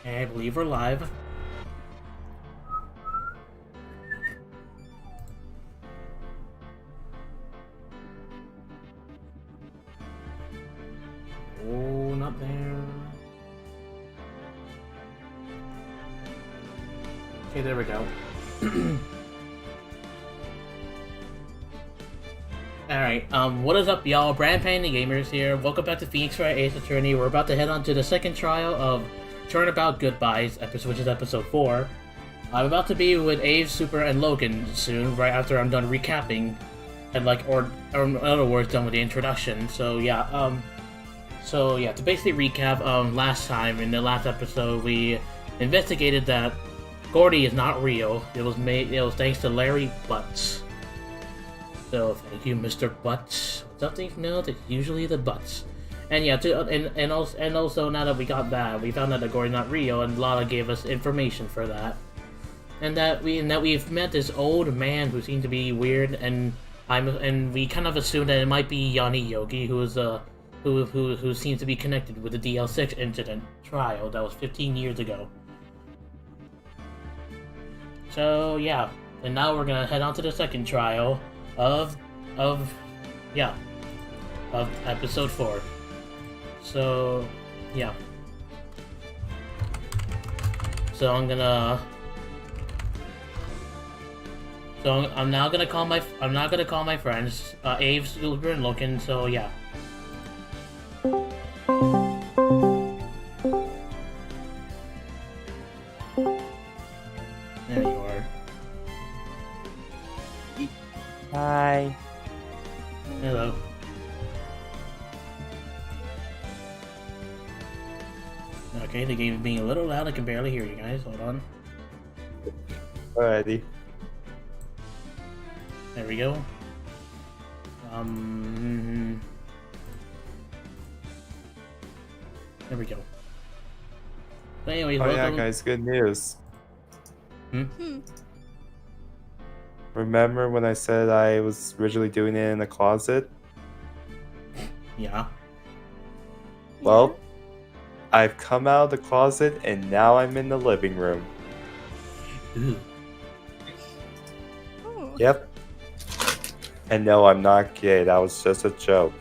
Okay, I believe we're live. Oh, not there. Okay, there we go. Alright, what is up, y'all? Brand Panty Gamers here. Welcome back to Phoenix Wright Ace Attorney. We're about to head on to the second trial of Turnabout Goodbyes, which is episode 4. I'm about to be with Ave, Super, and Logan soon, right after I'm done recapping, and or in other words, done with the introduction. So yeah, to basically recap, last time in the last episode we investigated that Gordy is not real. It was thanks to Larry Butts. So thank you, Mr. Butts. Something to know that usually the Butts. And yeah, and also now that we got that, we found out that Gordy's not real, and Lala gave us information for that. And that we've met this old man who seemed to be weird, and we kind of assumed that it might be Yanni Yogi, who seems to be connected with the DL6 incident trial that was 15 years ago. So yeah, and now we're gonna head on to the second trial of episode 4. So yeah. So I'm now gonna call my friends, Ave, Silver, and Logan. So yeah. There you are. Hi. Hello. Okay, the game is being a little loud. I can barely hear you guys. Hold on. Alrighty. There we go. There we go. But anyways, Oh yeah, welcome. guys, good news. Hmm? Remember when I said I was originally doing it in the closet? Yeah. Well, I've come out of the closet and now I'm in the living room. Ooh. Yep. And no, I'm not gay. That was just a joke.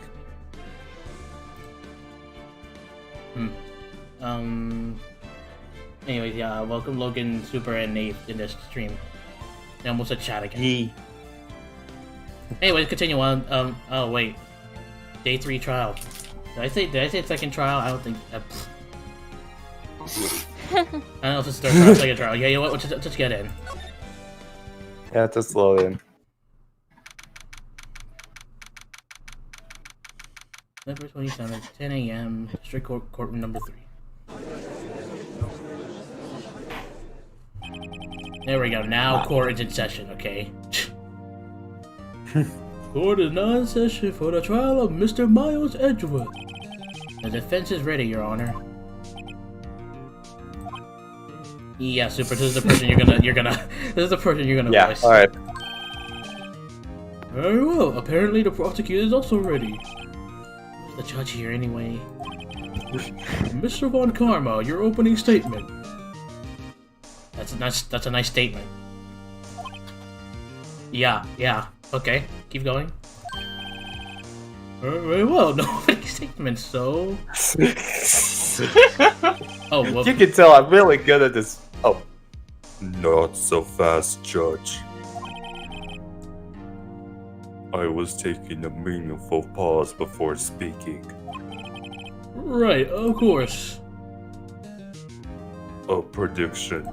Anyways, yeah. Welcome, Logan, Super, and Nate in this stream. I almost said chat again. Yee. Anyways, continue on. Oh wait. Day 3 trial. Did I say second trial? I don't think. I don't know if it's third trial, second trial. Yeah, you know what? Just get in. Yeah, just load in. November 27th, 10 a.m. District Court, courtroom number 3. There we go. Now court is in session. Okay. Court is now in session for the trial of Mr. Miles Edgewood. The defense is ready, Your Honor. Yeah, Super. This is the person you're gonna. This is the person you're gonna voice. Yeah. All right. Very well. Apparently, the prosecutor is also ready. Who's the judge here, anyway? Mr. Von Karma, your opening statement. That's a nice statement. Yeah. Okay, keep going. Very well. No opening statement. So. Oh, well. You can tell I'm really good at this. Oh. Not so fast, Judge. I was taking a meaningful pause before speaking. Right, of course. A prediction.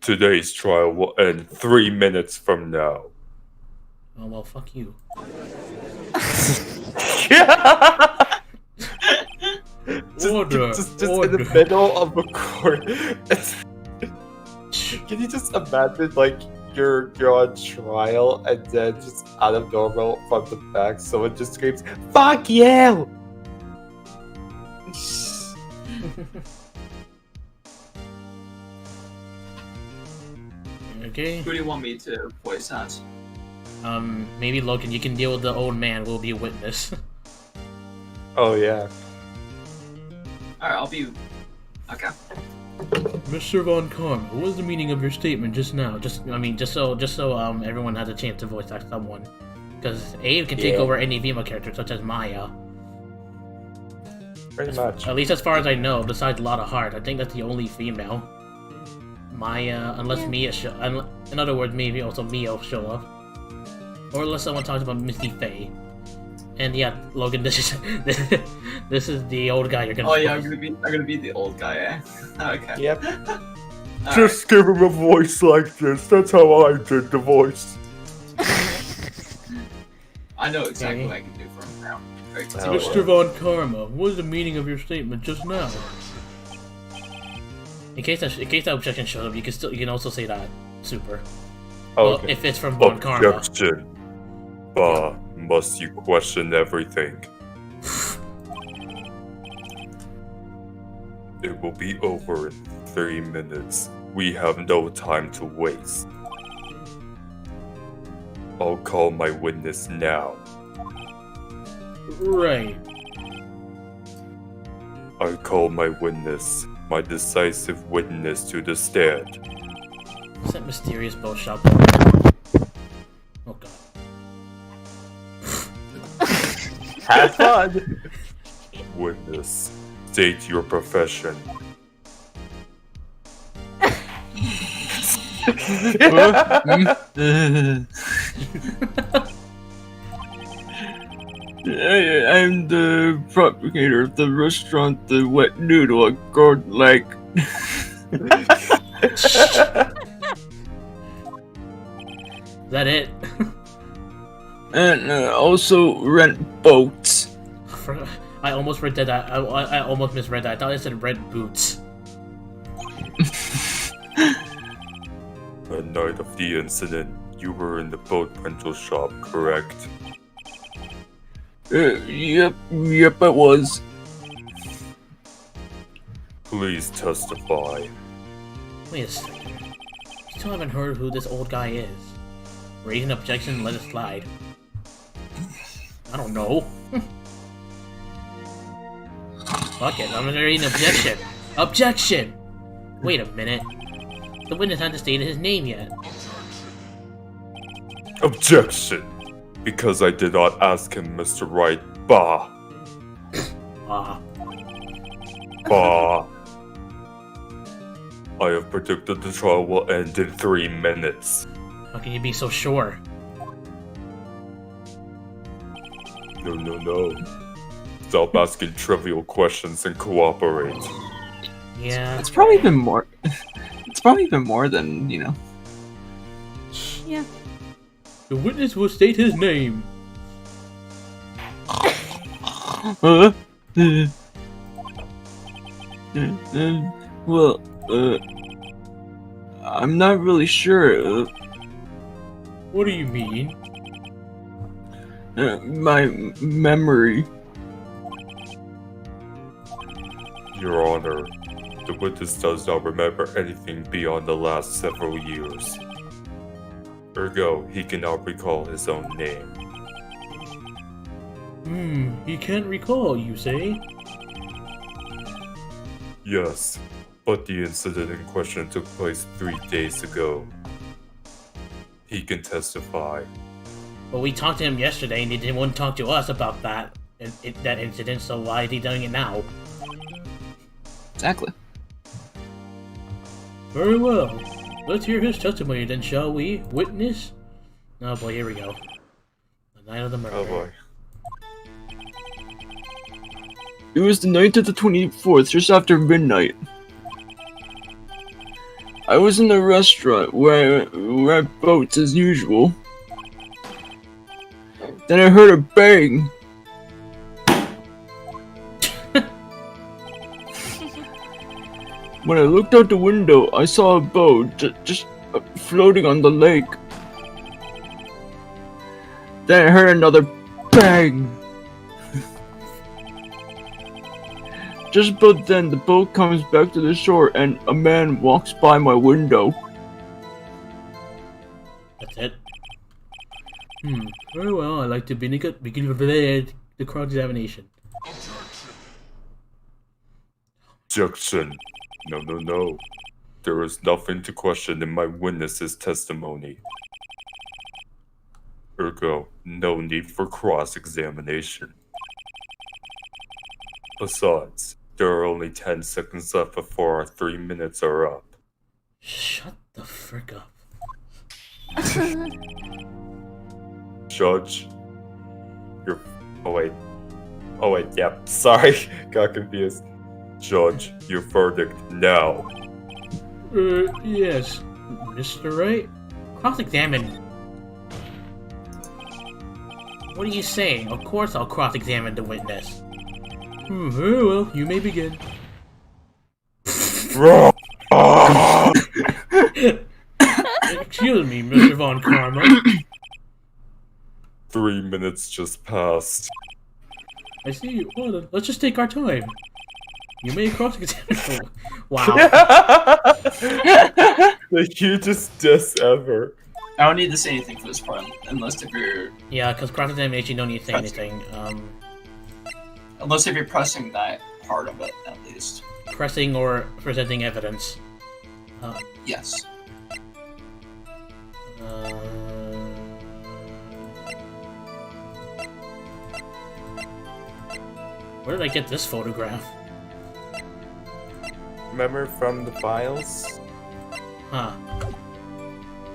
Today's trial will end 3 minutes from now. Oh, well, fuck you. Order. Just in the middle of a court. Can you just imagine, like, you're on trial and then just out of normal from the back, someone just screams, "Fuck you!" Okay. Who do you want me to voice as? Maybe Logan, you can deal with the old man. We'll be a witness. Oh yeah. Alright, I'll be... Okay. Mr. Von Karma, what was the meaning of your statement just now? Just so everyone has a chance to voice act someone. Because Abe can take over any Vima character, such as Maya. Pretty much. At least as far as I know, besides Lotta Heart, I think that's the only female. Maya, unless Mia in other words, maybe also Mia will show up. Or unless someone talks about Misty Faye. And yeah, Logan, this is this is the old guy you're gonna. Oh yeah, I'm gonna be the old guy, eh? Okay. Yep. Just give him a voice like this. That's how I did the voice. I know exactly what I can do for him now. Great. Mr. Von Karma, what was the meaning of your statement just now? In case that objection shows up, you can also say that. Super. Well, Okay. if it's from Von Karma. Objection. Bah, must you question everything? It will be over in 3 minutes. We have no time to waste. I'll call my witness now. Right. I call my witness, my decisive witness to the stand. What's that mysterious boat shop? Oh god. Have fun. Witness, state your profession. I'm the propagator of the restaurant, the wet noodle, a god like. Is that it? And also rent boats. I almost read that. I almost misread that. I thought it said red boots. The night of the incident, you were in the boat rental shop, correct? Yep, I was. Please testify. Wait a second. Still haven't heard who this old guy is. Raise an objection, let it slide. I don't know. Fuck it, I'm gonna raise an objection. Objection! Wait a minute. The witness hasn't stated his name yet. Objection! Because I did not ask him, Mr. Wright. Bah! Ah. Bah! I have predicted the trial will end in 3 minutes. How can you be so sure? No. Stop asking trivial questions and cooperate. Yeah. It's probably been more. It's probably been more than, you know. Yeah. The witness will state his name. Well, I'm not really sure. What do you mean? My memory. Your Honor, the witness does not remember anything beyond the last several years. Ergo, he cannot recall his own name. He can't recall, you say? Yes, but the incident in question took place 3 days ago. He can testify. Well, we talked to him yesterday and he didn't want to talk to us about that incident, so why is he doing it now? Exactly. Very well. Let's hear his testimony then, shall we? Witness? Oh boy, here we go. The night of the murder. Oh boy. It was the night of the 24th, just after midnight. I was in the restaurant where I had boats as usual. Then I heard a bang. When I looked out the window, I saw a boat just floating on the lake. Then I heard another bang. Just about then, the boat comes back to the shore and a man walks by my window. That's it. Very well, I'd like to begin the cross-examination. Objection. No. There is nothing to question in my witness's testimony. Ergo, no need for cross-examination. Besides, there are only 10 seconds left before our 3 minutes are up. Shut the frick up. Judge, you're... Oh wait, yep. Sorry, got confused. Judge, your verdict now. Yes, Mr. Wright? Cross-examine. What are you saying? Of course I'll cross-examine the witness. Very well, you may begin. Excuse me, Mr. Von Karma. 3 minutes just passed. I see. Well then, let's just take our time. You may cross-examine. Wow. The hugest diss ever. I don't need to say anything for this part, unless if you're Yeah, because cross-examination, you don't need to say anything. unless if you're pressing that part of it at least. Pressing or presenting evidence. Yes. Where did I get this photograph? Remember from the files? Huh.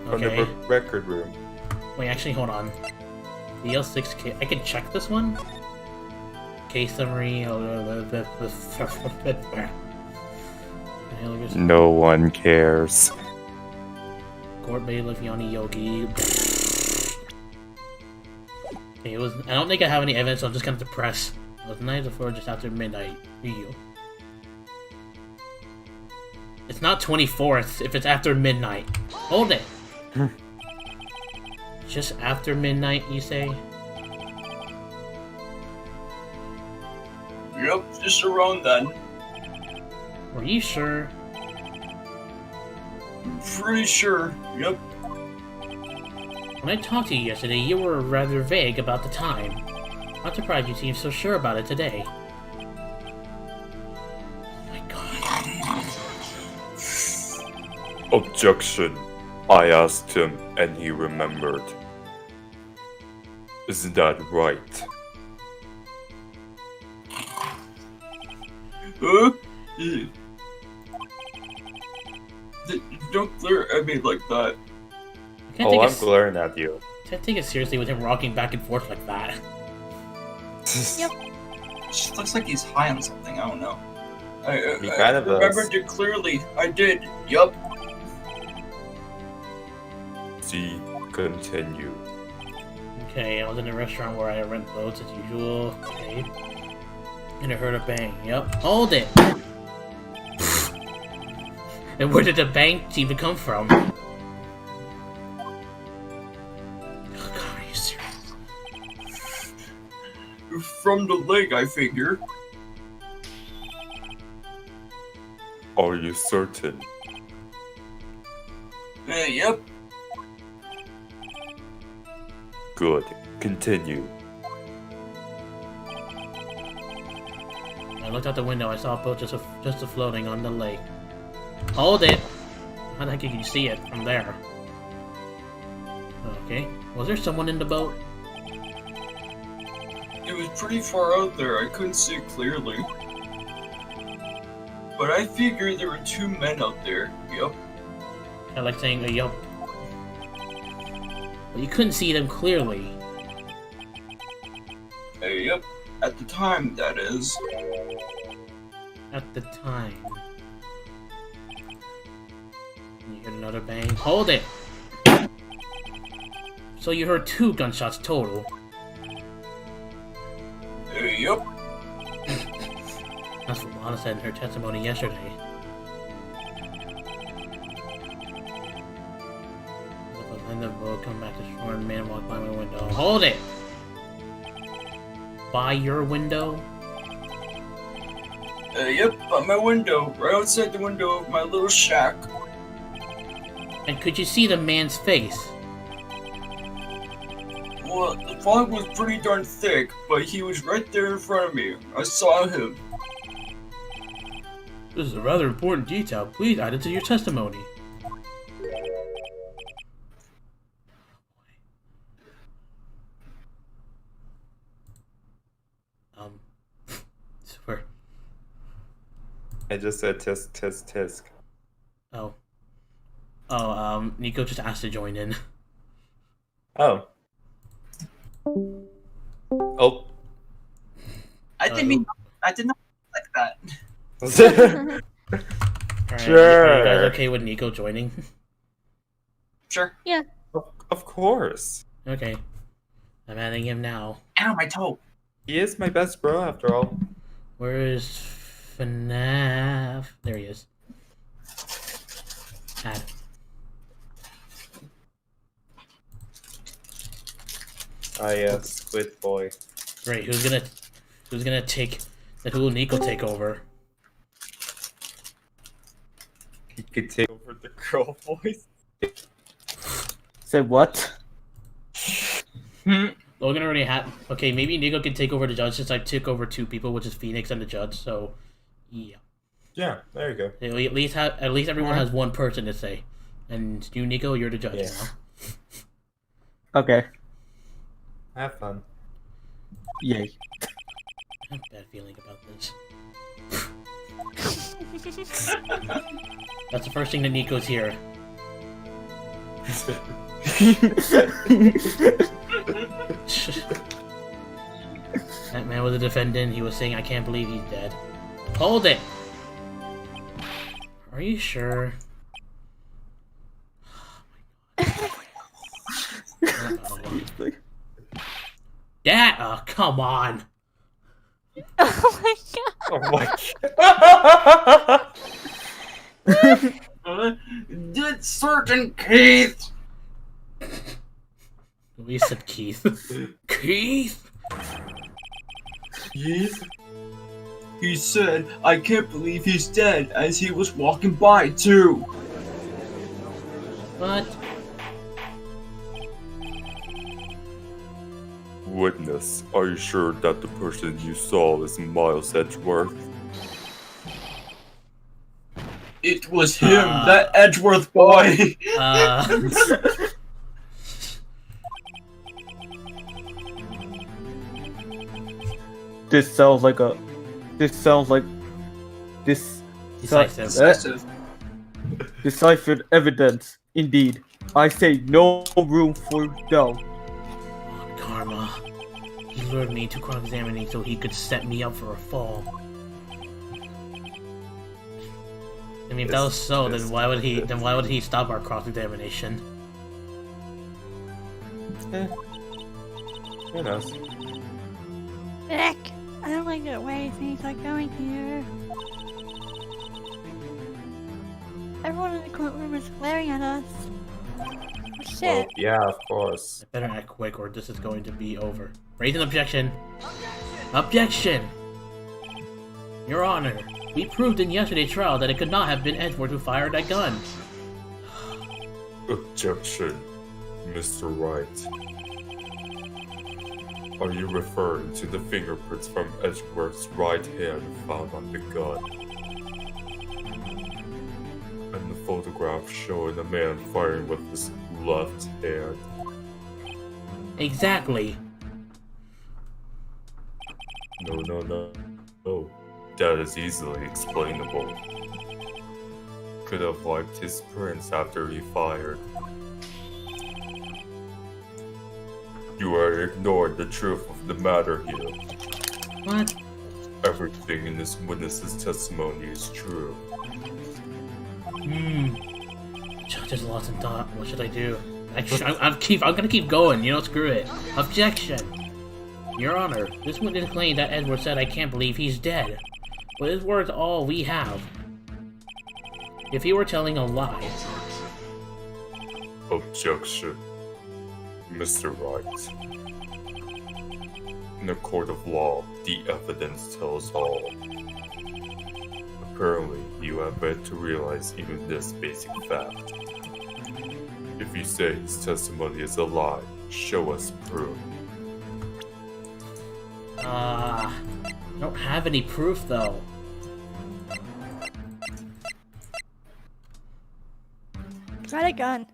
From Okay. the record room. Wait, actually, hold on. DL6K. I can check this one? Case summary. No one cares. Court bailiff Yanni Yogi. Okay, it was. I don't think I have any evidence, so I'm just gonna have to press. It was the night before, just after midnight. Review. It's not 24th if it's after midnight. Hold it. Just after midnight, you say? Yep, just around then. Were you sure? Pretty sure. Yep. When I talked to you yesterday, you were rather vague about the time. Not surprised you seem so sure about it today. Oh my god. Objection. I asked him and he remembered. Isn't that right? Yeah. Don't glare at me like that. I can't Oh, take I'm it, glaring at you. can't take it seriously with him rocking back and forth like that. Just looks like he's high on something, I don't know. He kind of remembered it clearly. I did. Yup. See, continue. Okay, I was in a restaurant where I rent boats as usual. Okay. And I heard a bang. Yep. Hold it! And where did the bang even come from? Oh god, are you serious? From the leg, I figure. Are you certain? Yep. Good. Continue. I looked out the window, I saw a boat just floating on the lake. Hold it! How the heck can you see it from there? Okay. Was there someone in the boat? It was pretty far out there. I couldn't see it clearly. But I figured there were two men out there. Yup. I like saying a yup. But you couldn't see them clearly. Yep. At the time, that is. At the time. You heard another bang. Hold it! So you heard 2 gunshots total. Yep. That's what Lana said in her testimony yesterday. Then the boat come back to shore and a man walked by my window. Hold it! By your window? Yep, by my window. Right outside the window of my little shack. And could you see the man's face? Well, the fog was pretty darn thick, but he was right there in front of me. I saw him. This is a rather important detail. Please add it to your testimony. Super. I just said tisk, tisk, tisk. Oh. Nico just asked to join in. Oh. Oh. I did not like that. Alright, Sure. are you guys okay with Nico joining? Sure. Of course. Okay. I'm adding him now. Ow, my toe. He is my best bro after all. Where is FNAF? There he is. Add. Ah yes, Squid Boy. Great. Who's gonna take? Who will Nico take over? He could take over the girl voice. Say what? Logan already had. Okay, maybe Nico can take over the judge since I took over 2 people, which is Phoenix and the judge. So, yeah. Yeah, there you go. At least everyone has one person to say, and you, Nico, you're the judge Yeah. now. Okay. Have fun. Yay. I have a bad feeling about this. That's the first thing that Nico's here. That man was a defendant. He was saying, "I can't believe he's dead." Hold it. Are you sure? Uh-oh. Dad! Oh, come on. Oh my god. Oh my Did Sergeant Keith? We said Keith. Keith? Keith? He said, I can't believe he's dead, as he was walking by, too. What? Witness, are you sure that the person you saw is Miles Edgeworth? It was him, that Edgeworth boy. This sounds like Decisive. deciphered evidence. Indeed. I say no room for doubt. Karma. He lured me to cross-examining so he could set me up for a fall. I mean, if that was so, then why would he stop our cross-examination? Who knows? Heck, I don't like the way things are going here. Everyone in the courtroom is glaring at us. Oh, shit. Well, yeah, of course. I better act quick or this is going to be over. Raise an objection. Objection! Your Honor, we proved in yesterday's trial that it could not have been Edward who fired that gun. Objection, Mr. Wright. Are you referring to the fingerprints from Edgeworth's right hand found on the gun? And the photograph showing a man firing with his left hand? Exactly. No. That is easily explainable. Could have wiped his prints after he fired. You are ignoring the truth of the matter here. What? Everything in this witness's testimony is true. Judge is lost in thought. What should I do? I'm gonna keep going. You know, screw it. Objection. Your Honor, this witness claimed that Edward said, "I can't believe he's dead." But his words are all we have. If he were telling a lie, Objection, Mr. Wright. In a court of law, the evidence tells all. Apparently, you have yet to realize even this basic fact. If you say his testimony is a lie, show us proof. I don't have any proof though. got a gun.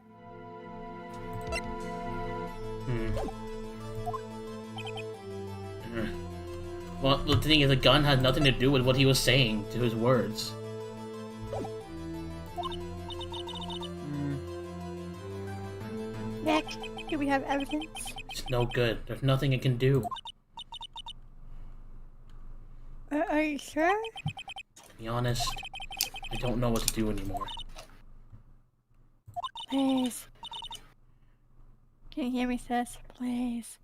Well, the thing is, the gun had nothing to do with what he was saying to his words. Nick, do we have evidence? It's no good. There's nothing it can do. Are you sure? To be honest, I don't know what to do anymore. Please. Can you hear me, sis? Please.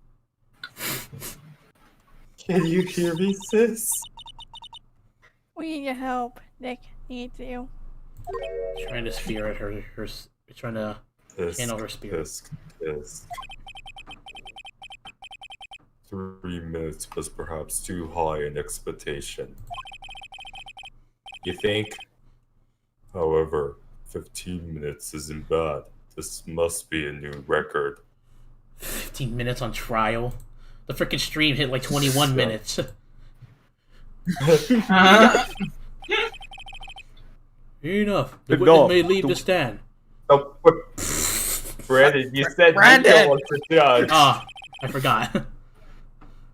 Can you hear me, sis? We need your help. Nick needs you. Trying to sphere at her trying to Tisk, channel her spirit. tisk, tisk. 3 minutes was perhaps too high an expectation. You think? However, 15 minutes isn't bad. This must be a new record. 15 minutes on trial. The freaking stream hit like 21 minutes. Enough. The witness may leave the stand. Oh, what? Brandon, you said Brandon! you was the judge. Ah, I forgot.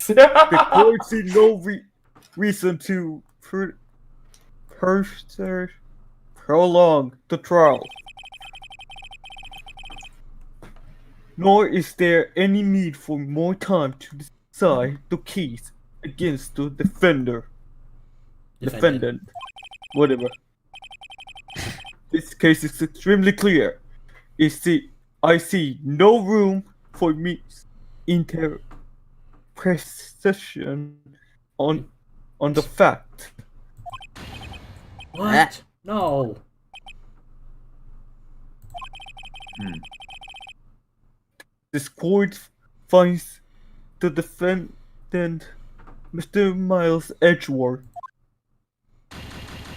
The court see no reason to prolong the trial. Nor is there any need for more time to decide the case against the defendant, whatever. This case is extremely clear. I see no room for interpretation on the fact. What? No. This court finds the defendant, Mr. Miles Edgeworth.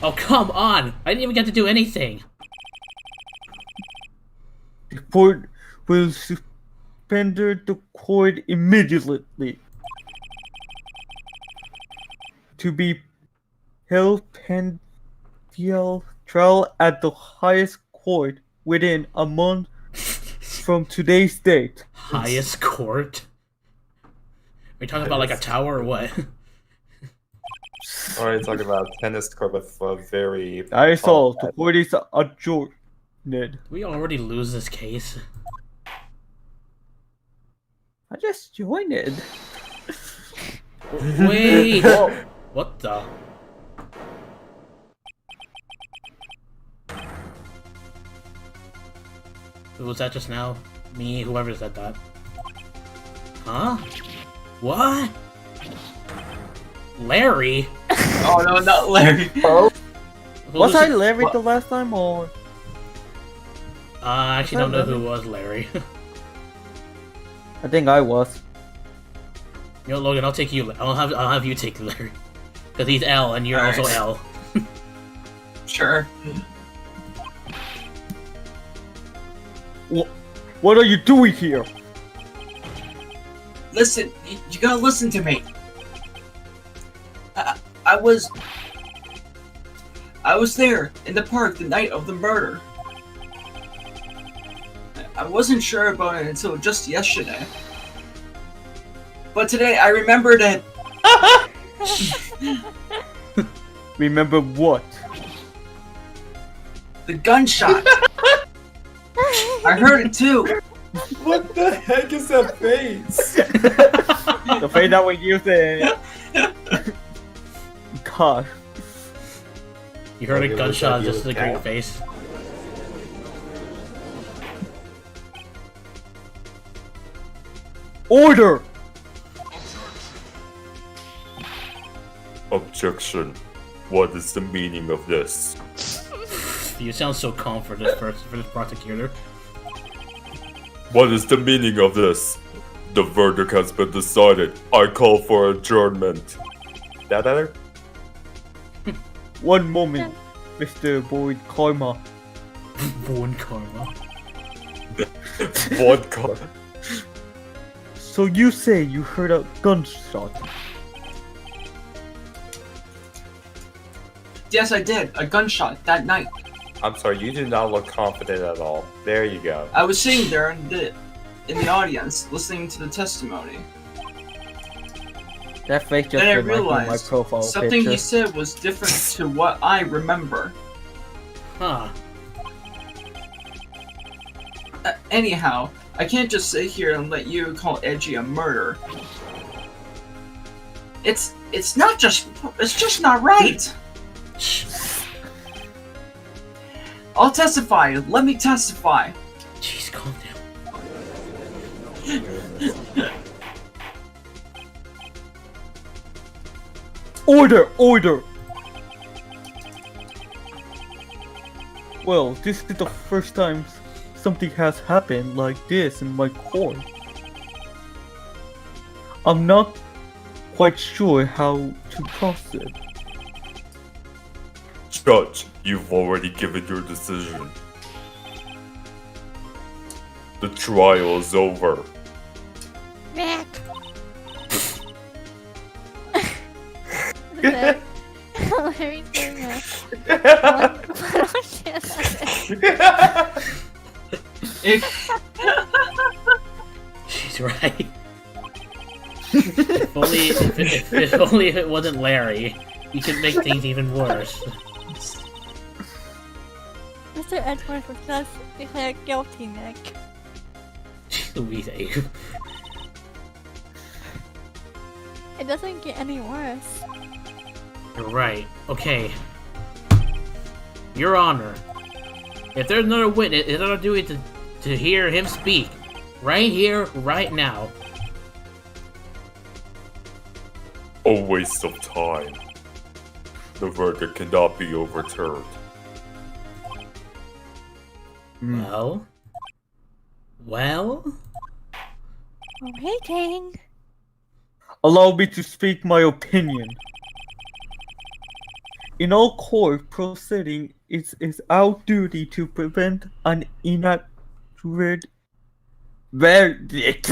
Oh, come on! I didn't even get to do anything! The court will suspend the court immediately to be held pending trial at the highest court within a month from today's date. Highest court? Are we talking about like a tower or what? Alright, talking about tennis court with a very... That is all. The court is adjourned. We already lose this case. I just joined it. Wait! What the? Who was that just now? Me, whoever said that. Huh? What? Larry? Oh no, not Larry. Was I Larry the last time or? I actually don't know who was Larry. I think I was. You know, Logan, I'll take you. I'll have you take Larry, because he's L and you're Alright. also L. Sure. What are you doing here? Listen, you gotta listen to me. I was there in the park the night of the murder. I wasn't sure about it until just yesterday. But today I remembered it. Remember what? The gunshot. I heard it too. What the heck is that face? The face that we used in. God. You heard a Okay, gunshot was that just you to the with great Cal? face. Order! Objection. What is the meaning of this? You sound so calm for this prosecutor. What is the meaning of this? The verdict has been decided. I call for adjournment. That better? One moment, Mr. Boyd Karma. Born karma. Vodka. So you say you heard a gunshot? Yes, I did. A gunshot that night. I'm sorry, you do not look confident at all. There you go. I was sitting there in the audience, listening to the testimony. That face just Then I reminds me of my realized profile something picture. he said was different to what I remember. Huh. Anyhow, I can't just sit here and let you call Edgy a murderer. It's just not right. I'll testify. Let me testify. Jeez, calm down. Order! Order! Well, this is the first time something has happened like this in my court. I'm not quite sure how to proceed. Judge, you've already given your decision. The trial is over. Mac. Larry's doing She's right. if only if it wasn't Larry, you could make things even worse. Mr. Edwards was just declared guilty, Nick. Jeez Louise, eh? It doesn't get any worse. You're right. Okay. Your Honor, if there's another witness, it's our duty to hear him speak. Right here, right now. A waste of time. The verdict cannot be overturned. Well? Well? We're waiting. Allow me to speak my opinion. In all court proceedings, it is our duty to prevent an inaccurate verdict.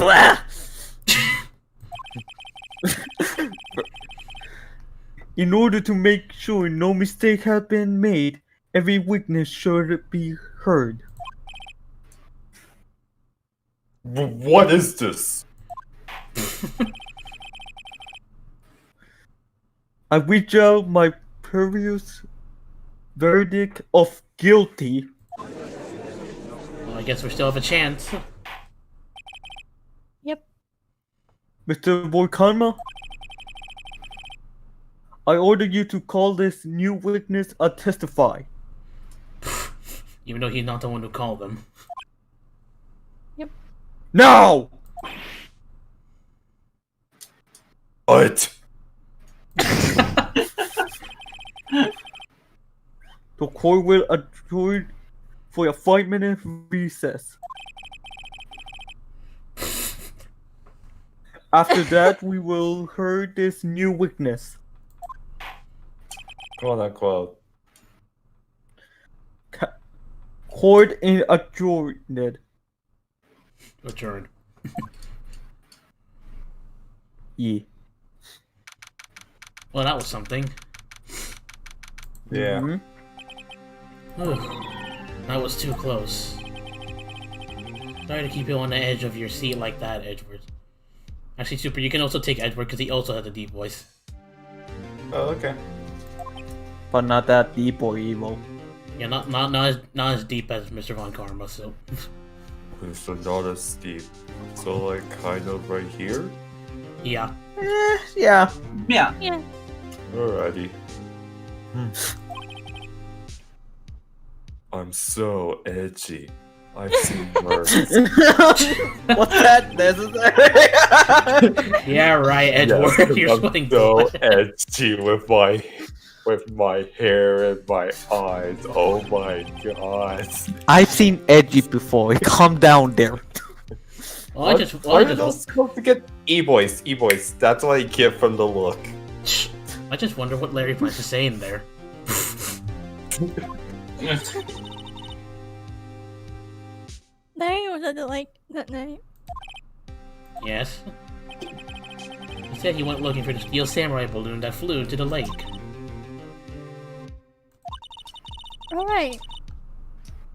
In order to make sure no mistake has been made, every witness should be heard. What is this? I withdraw my previous verdict of guilty. Well, I guess we still have a chance. Yep. Mr. Boykarma, I order you to call this new witness a testify. Even though he's not the one who called them. Now! What? The court will adjourn for a 5-minute recess. After that, we will hear this new witness. Quote unquote. Court in adjourned. Adjourned. Yeah. Well, that was something. Yeah. Mhm. Whew. That was too close. Sorry to keep you on the edge of your seat like that, Edward. Actually, Super, you can also take Edward because he also has a deep voice. Oh, okay. But not that deep or evil. Yeah, not as deep as Mr. Von Karma, so. So not as steep. So like kind of right here? Yeah. Yeah. Yeah. Yeah. Alrighty. I'm so edgy. I've seen worse. What's that necessary? Yeah, right, Edward. Yes, You're I'm splitting so blood. edgy with my hair and my eyes. Oh my god. I've seen edgy before. Calm down there. Well, I just Why are those supposed to get e-boys? E-boys. That's what I get from the look. I just wonder what Larry plans to say in there. Larry was at the lake that night. Yes. He said he went looking for the steel samurai balloon that flew into the lake. Alright.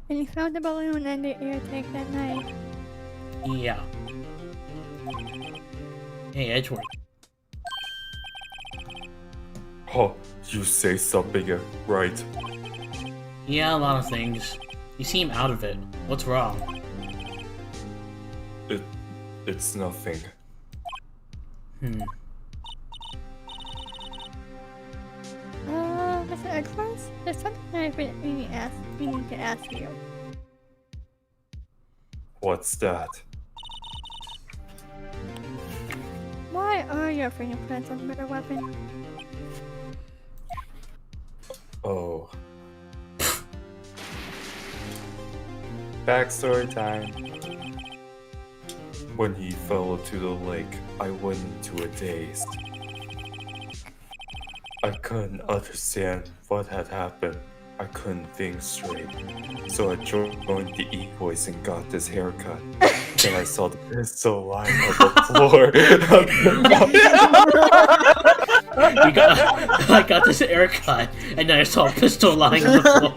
And you found the balloon and the air tank that night. Yeah. Hey, Edgeworth. Oh, you say something right. Yeah, a lot of things. You seem out of it. What's wrong? It's nothing. Mr. Edwards, there's something I've been meaning to ask you. What's that? Why are your fingerprints on the murder weapon? Oh, Backstory time. when he fell into the lake, I went into a daze. I couldn't understand what had happened. I couldn't think straight. So I joined the E-Boys and got this haircut. Then I saw the pistol lying on the floor. I got this haircut, and then I saw a pistol lying on the floor.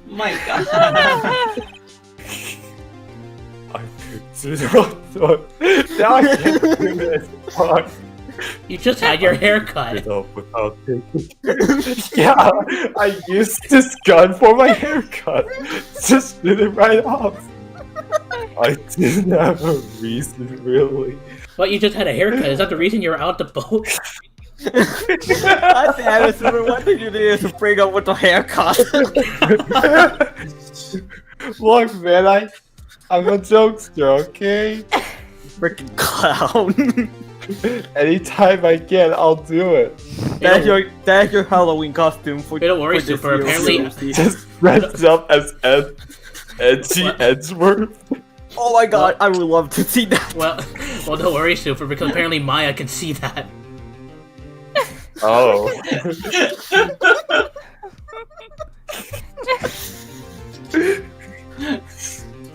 My God. I picked it up. Now I can't do this. Fuck. You just had your haircut. It up without taking. Yeah, I used this gun for my haircut. Just did it right off. I didn't have a reason, really. What, you just had a haircut? Is that the reason you're out the boat? I damn it, Super, what did you do to bring up with the haircut? Look, man, I'm a jokester, okay? Freaking clown. Anytime I can, I'll do it. That's your Halloween costume for. Don't worry, for this Super, year's apparently- DLC. Just dressed up as Edgy Edgeworth. Oh my god, I would love to see that. Well, don't worry, Super, because apparently Maya can see that. Oh.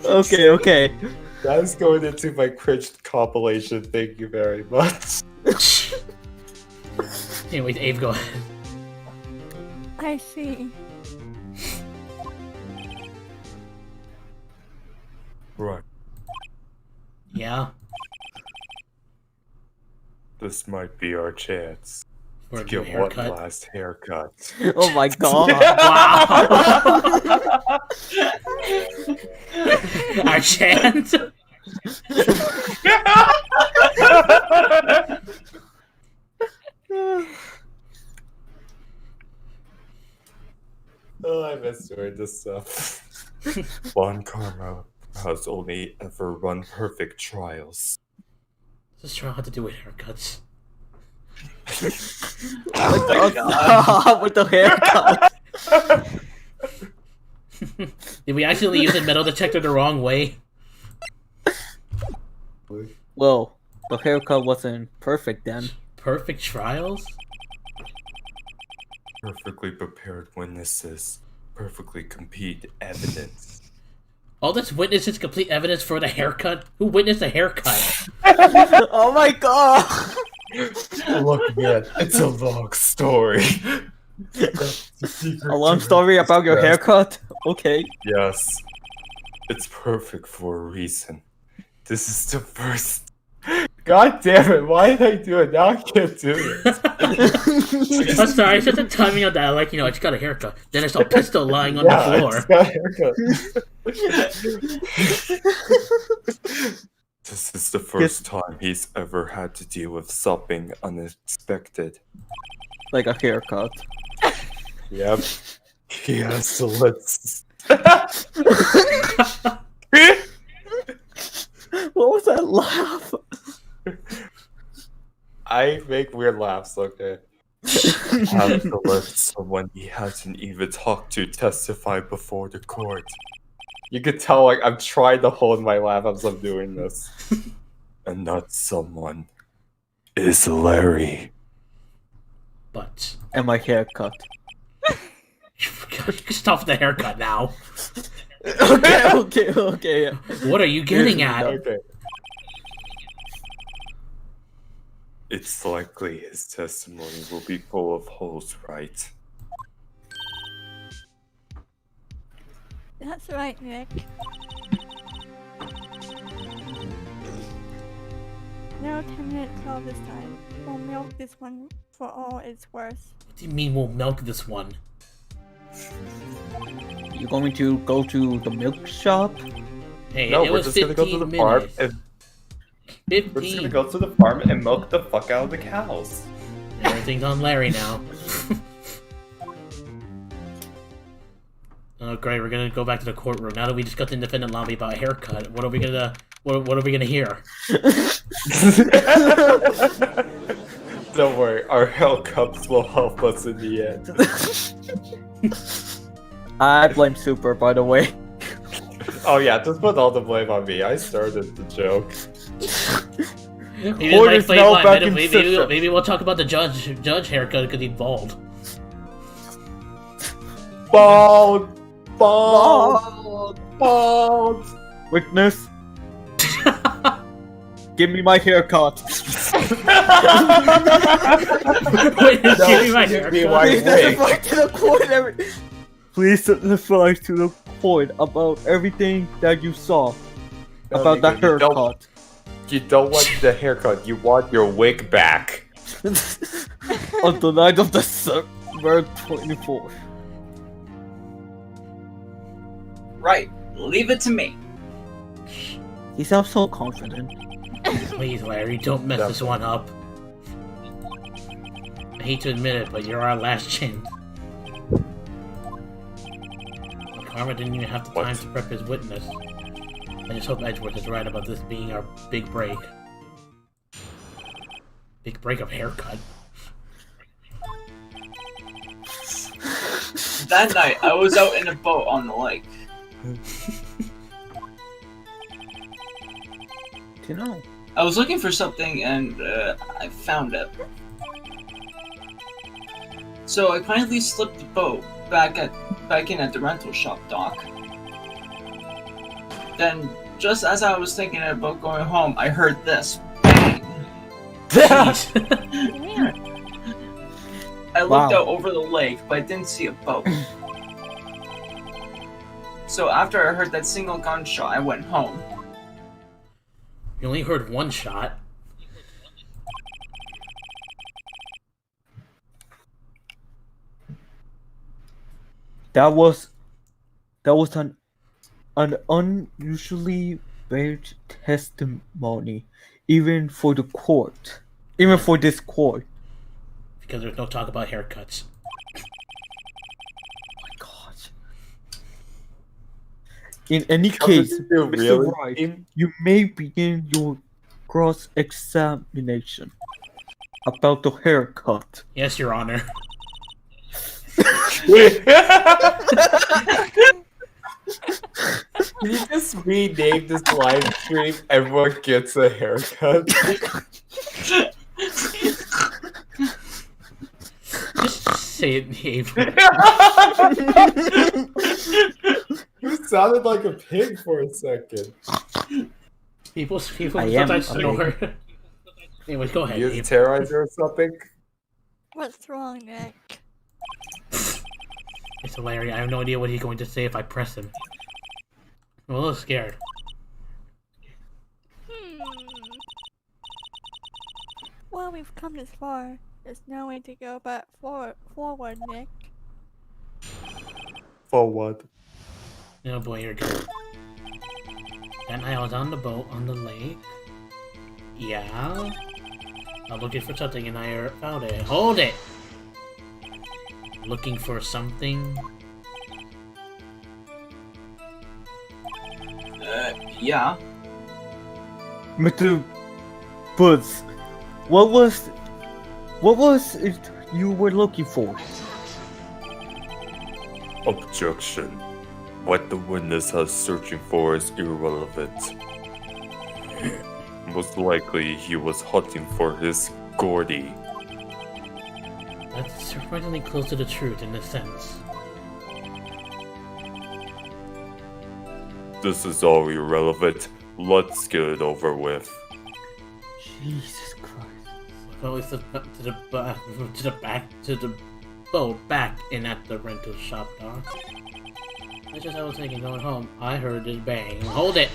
Okay. That's going into my cringe compilation, thank you very much. Anyways, Abe, go ahead. I see. Right. Yeah, This might be our chance for to a good get one haircut. last haircut. Oh my god. Wow! Our chance? Oh, I miss doing this stuff. Juan Karma has only ever run perfect trials. Just try how to do with haircuts. With the haircut. Did we accidentally use a metal detector the wrong way? Well, the haircut wasn't perfect then. Perfect trials? Perfectly prepared witnesses. Perfectly complete evidence. All this witness is complete evidence for the haircut? Who witnessed the haircut? Oh my god. Look, man, it's a long story. A long story about your haircut? Okay. Yes. It's perfect for a reason. This is the first. God damn it, why did I do it? Now I can't do it. I'm sorry, it's just the timing of that. Like, I just got a haircut. Then I saw a pistol lying on Yeah, the I floor. just got a haircut. This is the first time he's ever had to deal with something unexpected. Like a haircut. Yep. He has to let. What was that laugh? I make weird laughs, okay? have to let someone he hasn't even talked to testify before the court. You could tell, like, I'm trying to hold my laugh as I'm doing this. And that someone is Larry. But And my haircut. you can stop the haircut now. Okay. What are you getting at? Okay. It's likely his testimony will be full of holes, right? That's right, Nick. No 10 minutes all this time. We'll milk this one for all it's worth. What do you mean we'll milk this one? You're going to go to the milk shop? Hey, No, it we're was just gonna go to 15 the farm minutes. and we're just 15. gonna go to the farm and milk the fuck out of the cows. Everything's on Larry now. Oh great, we're gonna go back to the courtroom. Now that we just got the independent lobby about a haircut, what are we gonna hear? Don't worry, our Hellcups will help us in the end. I blame Super, by the way. Oh yeah, just put all the blame on me. I started the joke. Maybe, Court like, is now fine, back in maybe, session. maybe we'll talk about the judge haircut because he's bald. Bald! Bald! Bald! Witness, give me my haircut. Wait, give me my haircut. Please testify to the court. Please testify to the court about everything that you saw about the nigga, you don't- haircut. You don't want the haircut, you want your wig back. On the night of December 24th. Right. Leave it to me. He sounds so confident. Please, Larry, don't mess this one up. I hate to admit it, but you're our last chance. Karma didn't even have the time to prep his witness. I just hope Edgeworth is right about this being our big break. Big break of haircut. That night, I was out in a boat on the lake. Do you know? I was looking for something and I found it. So I kindly slipped the boat back in at the rental shop dock. Then, just as I was thinking about going home, I heard this. Bang! Jeez. I looked Wow. out over the lake, but I didn't see a boat. So after I heard that single gunshot, I went home. You only heard one shot. That was an unusually weird testimony, even for the court, even for this court. Because there's no talk about haircuts. God. In any case, Mr. Really? Wright, you may begin your cross-examination about the haircut. Yes, Your Honor. Can you just rename this live stream? Everyone gets a haircut. Just say it, April. You sounded like a pig for a second. People I am sometimes a snore. Anyways, go ahead. You use a April. terrorizer or something? What's wrong, Nick? It's hilarious. I have no idea what he's going to say if I press him. I'm a little scared. Well, we've come this far. There's no way to go but forward, Nick. For what? Oh boy, here we go. That night I was on the boat on the lake. Yeah. I'm looking for something and I found it. Hold it! Looking for something? Yeah. Mr. Buzz, what was it you were looking for? Objection. What the witness has searching for is irrelevant. Most likely, he was hunting for his Gordy. That's surprisingly close to the truth in a sense. This is all irrelevant. Let's get it over with. Jesus Christ. Always to the boat back in at the rental shop dock. just I was thinking going home. I heard this bang. Hold it!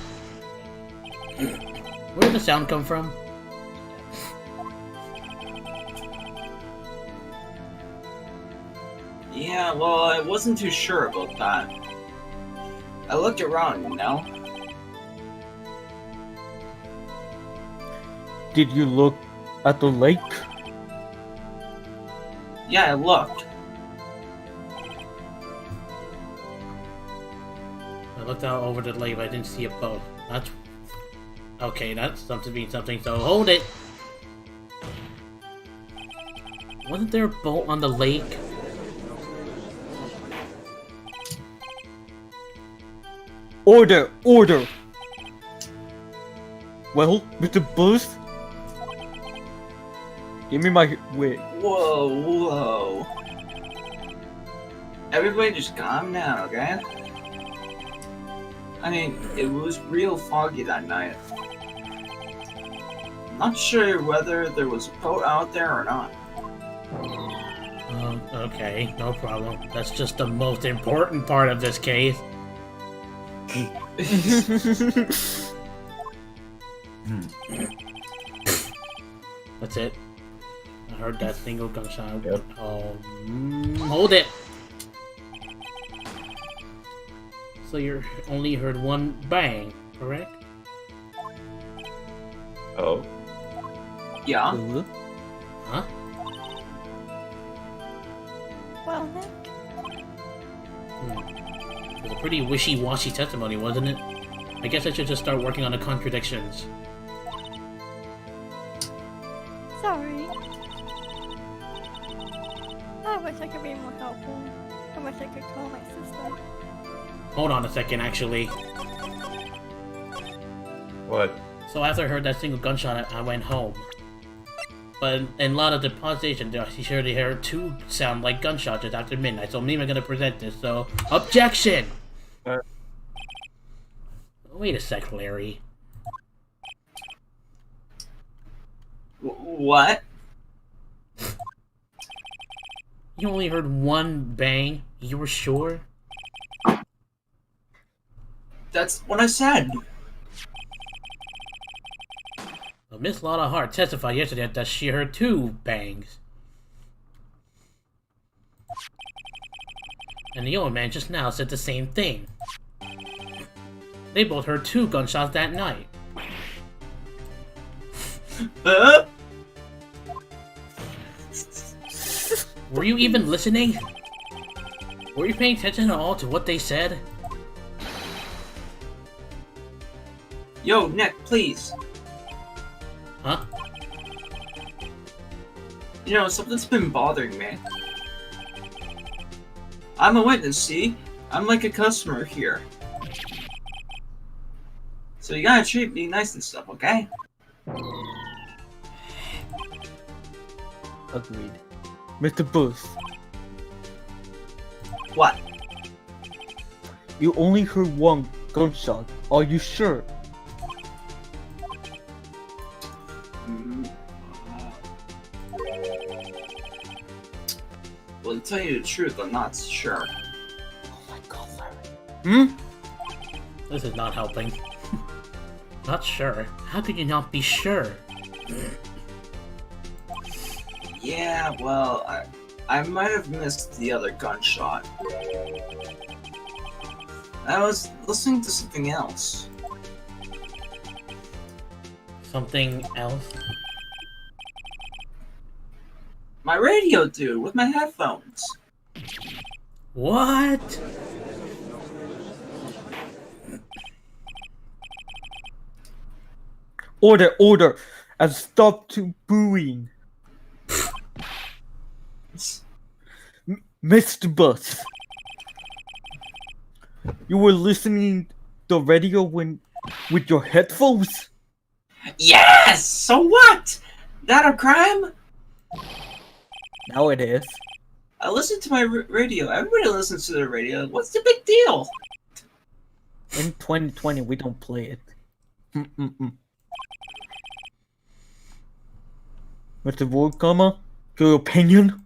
Where did the sound come from? Yeah, well, I wasn't too sure about that. I looked around, you know? Did you look at the lake? Yeah, I looked. I looked out over the lake, but I didn't see a boat. That's... Okay, that's something means something, so hold it! Wasn't there a boat on the lake? Order! Order! Well, Mr. Booth? Give me my... Wait. Whoa, whoa. Everybody just calm down, okay? I mean, it was real foggy that night. Not sure whether there was a boat out there or not. Okay, no problem. That's just the most important part of this case. That's it. I heard that single gunshot. Yep. Hold it! So you only heard one bang, correct? Oh, Yeah? Huh? Well, Nick, It was a pretty wishy-washy testimony, wasn't it? I guess I should just start working on the contradictions. sorry. I wish I could be more helpful. I wish I could call my sister. Hold on a second, actually. what? So after I heard that single gunshot, I went home. But in a lot of the conversation, she sure they heard two sound like gunshots just after midnight. So me and I'm gonna present this. So objection. Wait a sec, Larry. What? You only heard one bang. You were sure? That's what I said. Well, Miss Lotta Hart testified yesterday that she heard two bangs. And the old man just now said the same thing. They both heard two gunshots that night. Were you even listening? Were you paying attention at all to what they said? Yo, Nick, please. Huh? You know, something's been bothering me. I'm a witness, see? I'm like a customer here. So you gotta treat me nice and stuff, okay? Agreed. Mr. Booth, What? you only heard one gunshot. Are you sure? Well, to tell you the truth, I'm not sure. Oh my god, Larry. Hmm? This is not helping. Not sure. How could you not be sure? Yeah, well, I might have missed the other gunshot. I was listening to something else. Something else? My radio, dude, with my headphones. What? Order, order, and stop to booing. Mr. Booth, you were listening the radio with your headphones? Yes! So what? That a crime? Now it is. I listen to my radio. Everybody listens to the radio. What's the big deal? In 2020, we don't play it. Mr. Woodcomer, your opinion?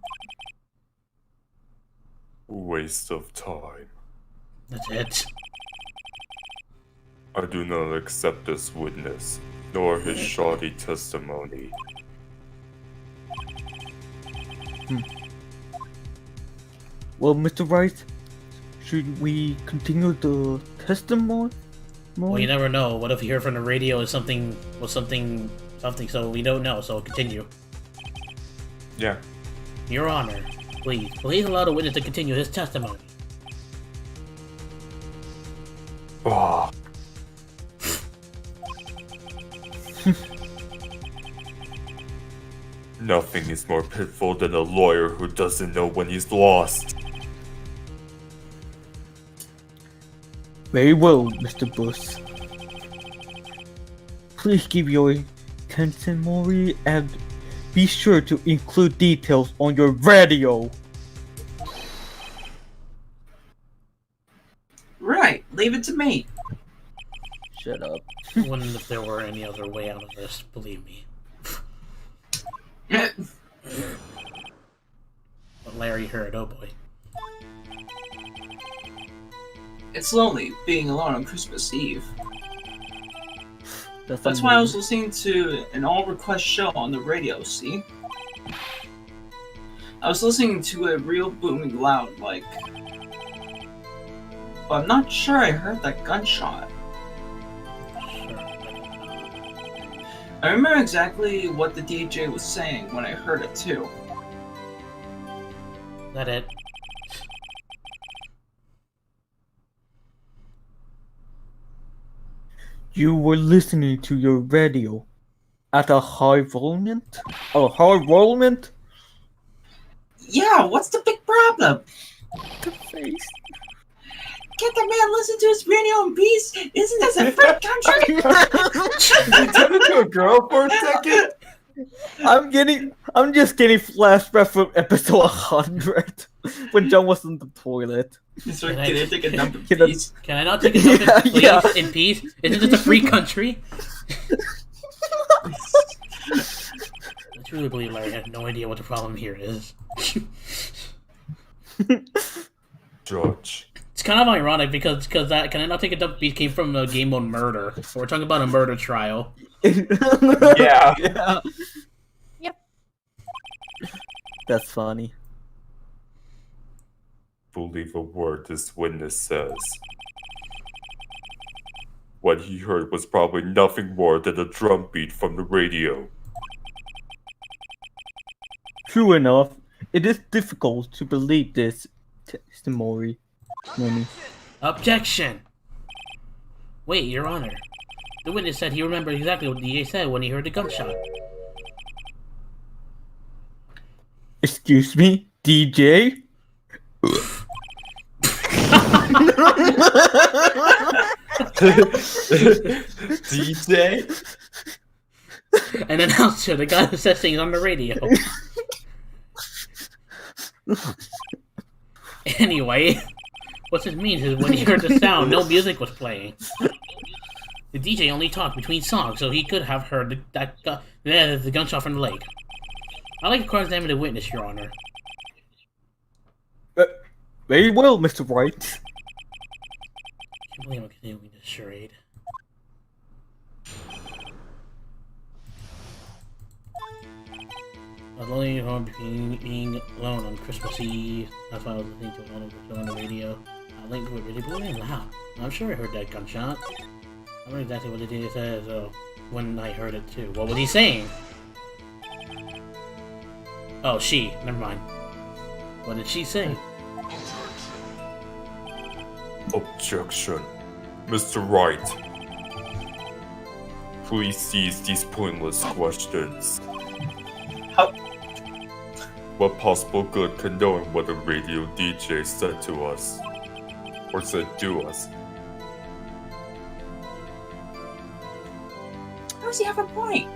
Waste of time. That's it. I do not accept this witness, nor his shoddy testimony. Well, Mr. Wright, should we continue the testimony? Well, you never know. What if you hear from the radio is something, so we don't know, so continue. Yeah. Your Honor, please allow the witness to continue his testimony. Ah. Nothing is more pitiful than a lawyer who doesn't know when he's lost. Very well, Mr. Bush. Please give your testimony and be sure to include details on your radio. Right, leave it to me. Shut up. Wouldn't if there were any other way out of this, believe me. But Larry heard, oh boy. It's lonely being alone on Christmas Eve. That's amazing. why I was listening to an all-request show on the radio, see? I was listening to it real booming loud, like... But I'm not sure I heard that gunshot. I remember exactly what the DJ was saying when I heard it, too. That it? You were listening to your radio at a high volume? A high volume? Yeah, what's the big problem? The face. Can't the man listen to his radio in peace? Isn't this a free country? You turned into a girl for a second? I'm just getting flashbacks from episode 100 when John was in the toilet. So can I take a dump in Can I- peace? Can I not take a dump in, please, Yeah. in peace? Isn't this a free country? I truly believe Larry had no idea what the problem here is. Judge. It's kind of ironic because that Can I Not Take a Dump Beat came from a game on murder. We're talking about a murder trial. Yeah. Yeah. Yep. That's funny. Believe a word this witness says. What he heard was probably nothing more than a drum beat from the radio. True enough, it is difficult to believe this testimony. Objection! Wait, Your Honor. The witness said he remembered exactly what DJ said when he heard the gunshot. Excuse me, DJ? DJ? An announcer, the guy who says things on the radio. Anyway, what this means is when he heard the sound, no music was playing. The DJ only talked between songs, so he could have heard the gunshot from the lake. I'd like to cross-examine the witness, Your Honor. Very well, Mr. Wright. I can't believe I'm continuing this charade. I was only home being alone on Christmas Eve. That's why I was listening to it on the radio. I linked to it really blue and loud. I'm sure I heard that gunshot. I don't know exactly what the DJ said, so when I heard it too. What was he saying? Oh, she. Never mind. What did she say? Objection. Mr. Wright. Please cease these pointless questions. How? What possible good can knowing what the radio DJ said to us? Or said to us? How does he have a point?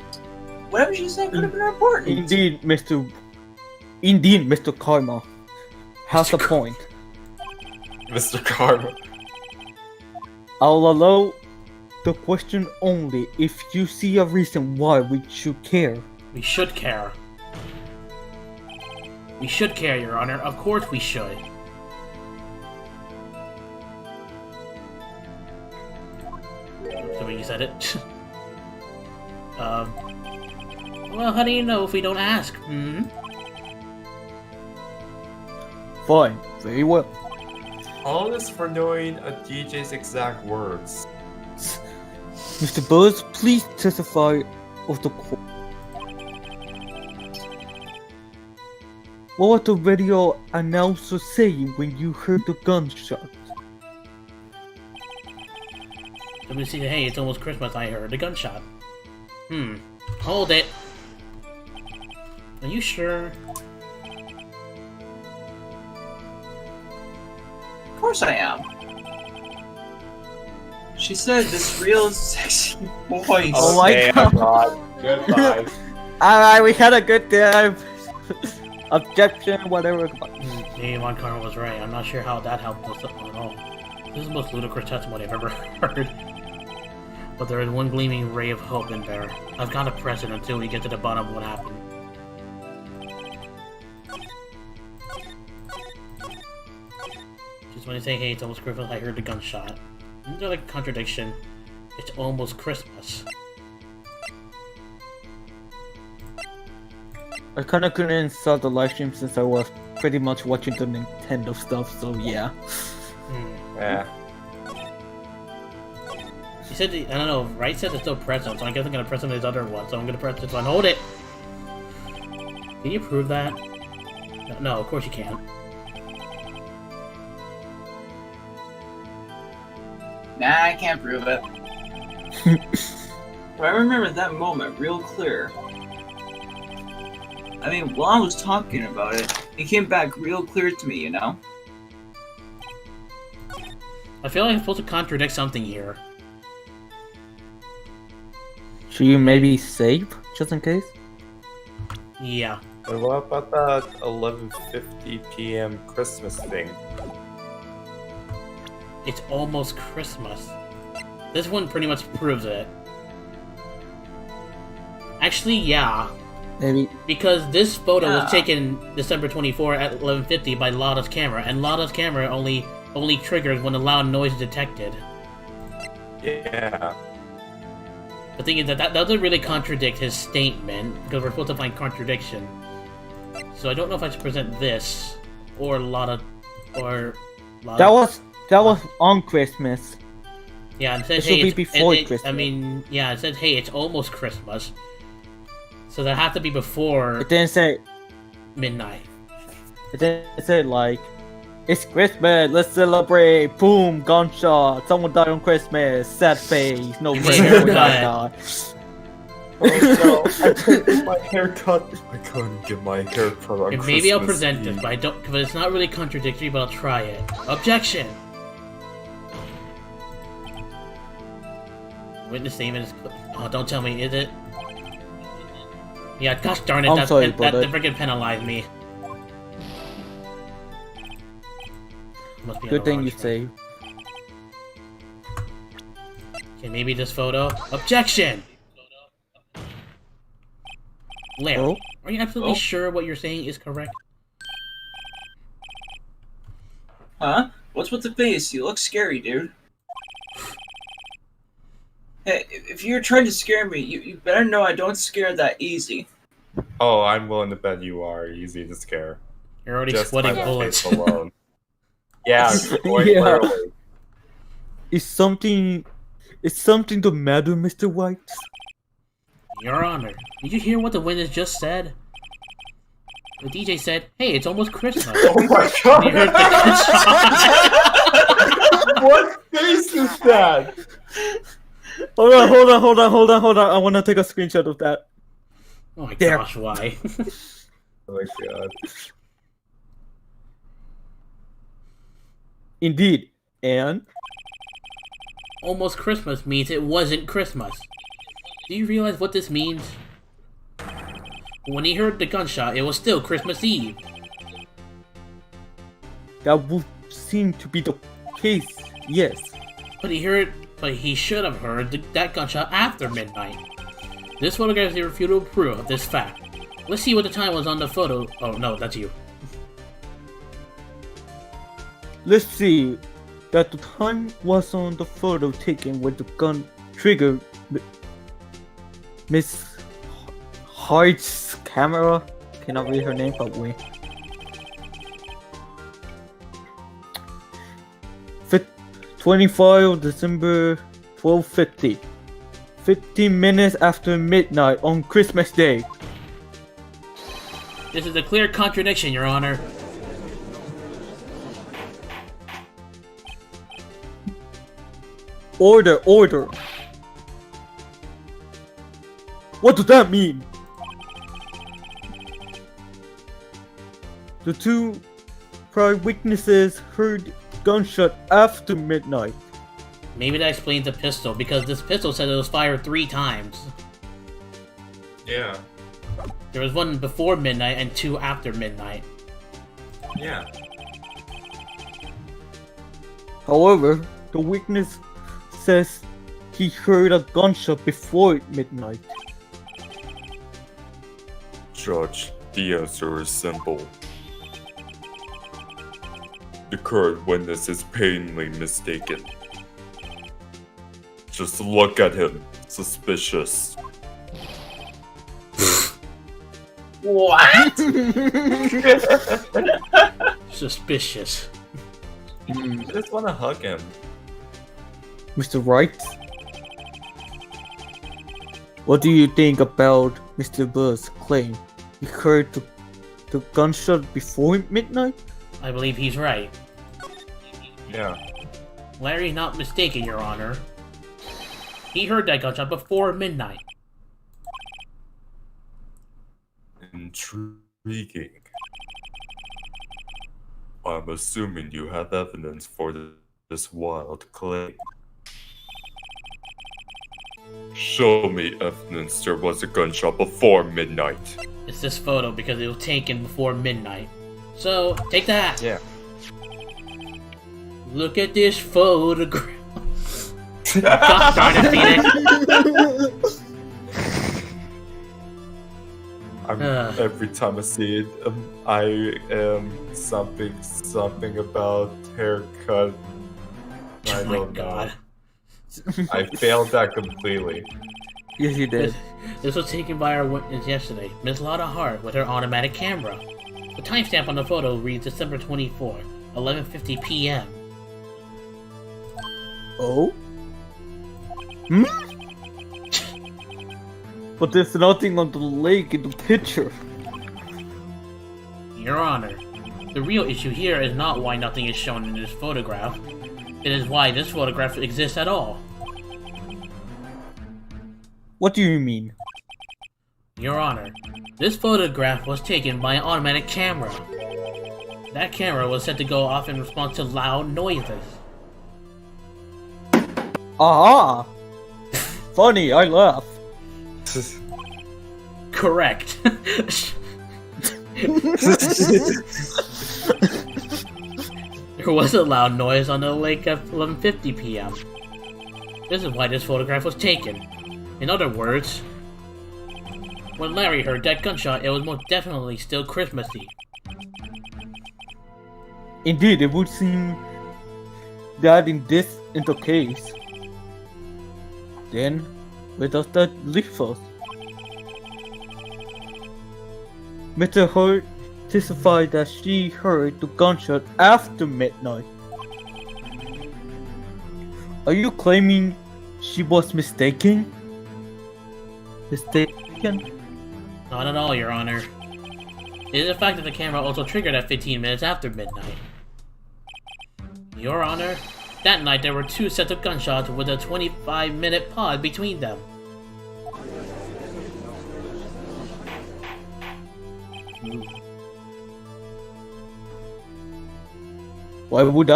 Whatever she said could have been important. Indeed, Mr. Karma has a point. Mr. Karma. I'll allow the question only if you see a reason why we should care. We should care. We should care, Your Honor. Of course we should. The way you said it. Well, how do you know if we don't ask? Hmm? Fine, very well. All this for knowing a DJ's exact words. Mr. Buzz, please testify of the court. What was the radio announcer saying when you heard the gunshot? Let me see. Hey, it's almost Christmas. I heard a gunshot. Hold it. Are you sure? Of course I am. She said this real sexy voice. Oh my Okay, God. I'm gone. Goodbye. Alright, we had a good time. Objection, whatever. Maybe Von Karma was right. I'm not sure how that helped us at all. This is the most ludicrous testimony I've ever heard. But there is one gleaming ray of hope in there. I've got to press it until we get to the bottom of what happened. Just when you say, hey, it's almost Christmas, I heard the gunshot. Isn't there like a contradiction? It's almost Christmas. I kinda couldn't install the live stream since I was pretty much watching the Nintendo stuff, so yeah. Yeah. He said, I don't know, Wright said it's still present, so I guess I'm gonna press on his other one, so I'm gonna press this one. Hold it! Can you prove that? No, of course you can't. Nah, I can't prove it. But I remember that moment real clear. I mean, while I was talking about it, it came back real clear to me, you know? I feel like I'm supposed to contradict something here. Should you maybe save, just in case? Yeah. And what about that 11:50 p.m. Christmas thing? It's almost Christmas. This one pretty much proves it. Actually, yeah. Maybe. Because this photo Yeah. was taken December 24 at 11:50 by Lada's camera, and Lada's camera only triggers when a loud noise is detected. Yeah. The thing is that doesn't really contradict his statement, because we're supposed to find contradiction. So I don't know if I should present this, or Lada. That was on Christmas. Yeah, it said, This will hey, be it's, before it, Christmas. I mean, yeah, it said, hey, it's almost Christmas. So that have to be before It didn't say. midnight. It didn't say like, it's Christmas, let's celebrate. Boom, gunshot. Someone died on Christmas. Sad face. No You prayer. heard Oh, that. God. Oh no, I couldn't get my haircut. I couldn't get my hair cut on And maybe I'll Christmas present this, Eve. but I don't, because it's not really contradictory, but I'll try it. Objection! Witness statement is. Oh, don't tell me, is it? Yeah, gosh darn it, I'm that sorry, that brother. freaking penalized me. Must be on Good the thing wrong you screen. saved. Okay, maybe this photo. Objection! Larry, Oh? are you absolutely Oh? sure what you're saying is correct? Huh? What's with the face? You look scary, dude. Hey, if you're trying to scare me, you better know I don't scare that easy. Oh, I'm willing to bet you are easy to scare. You're already Just sweating by the bullets. face alone. Yeah, quite Yeah. literally. Is something the matter, Mr. White? Your Honor, did you hear what the witness just said? The DJ said, hey, it's almost Christmas. Oh my You heard the god! What face is that? Hold on. I want to take a screenshot of that. Oh my There. gosh, why? Oh my god. Indeed. And Almost Christmas means it wasn't Christmas. Do you realize what this means? When he heard the gunshot, it was still Christmas Eve. that would seem to be the case, yes. But he should have heard that gunshot after midnight. This photograph is irrefutable proof of this fact. Let's see what the time was on the photo. Oh no, that's you. Let's see. that the time was on the photo taken with the gun trigger. Miss Hart's camera. Cannot read her name, but wait. 25 December 12:50. 15 minutes after midnight on Christmas Day. This is a clear contradiction, Your Honor. Order, order. What does that mean? The two prior witnesses heard gunshot after midnight. Maybe that explains the pistol, because this pistol said it was fired 3 times. Yeah. There was one before midnight and 2 after midnight. Yeah. However, the witness says he heard a gunshot before midnight. Judge, the answer is simple. The current witness is patently mistaken. Just look at him. Suspicious. What? Suspicious. I just wanna hug him. Mr. Wright? What do you think about Mr. Buzz's claim he heard the gunshot before midnight? I believe he's right. Yeah. Larry's not mistaken, Your Honor. He heard that gunshot before midnight. Intriguing. I'm assuming you have evidence for this wild claim. Show me evidence there was a gunshot before midnight. It's this photo because it was taken before midnight. So, take that! Yeah. Look at this photograph. God darn it, Phoenix! Every time I see it, I am something about haircut. I Oh my don't god. know. I failed that completely. Yes, you did. This was taken by our witness yesterday, Miss Lotta Hart, with her automatic camera. The timestamp on the photo reads December 24th, 11:50 p.m. Oh? Hmm? But there's nothing on the lake in the picture. Your Honor, the real issue here is not why nothing is shown in this photograph. It is why this photograph exists at all. What do you mean? Your Honor, this photograph was taken by an automatic camera. That camera was set to go off in response to loud noises. Aha! Funny, I laugh. Correct. There was a loud noise on the lake at 11:50 p.m. This is why this photograph was taken. In other words, when Larry heard that gunshot, it was most definitely still Christmassy. Indeed, it would seem that in the case. Then, where does that leave us? Mr. Hurt testified that she heard the gunshot after midnight. Are you claiming she was mistaken? Not at all, Your Honor. It is a fact that the camera also triggered at 15 minutes after midnight. Your Honor, that night there were 2 sets of gunshots with a 25-minute pause between them. Why would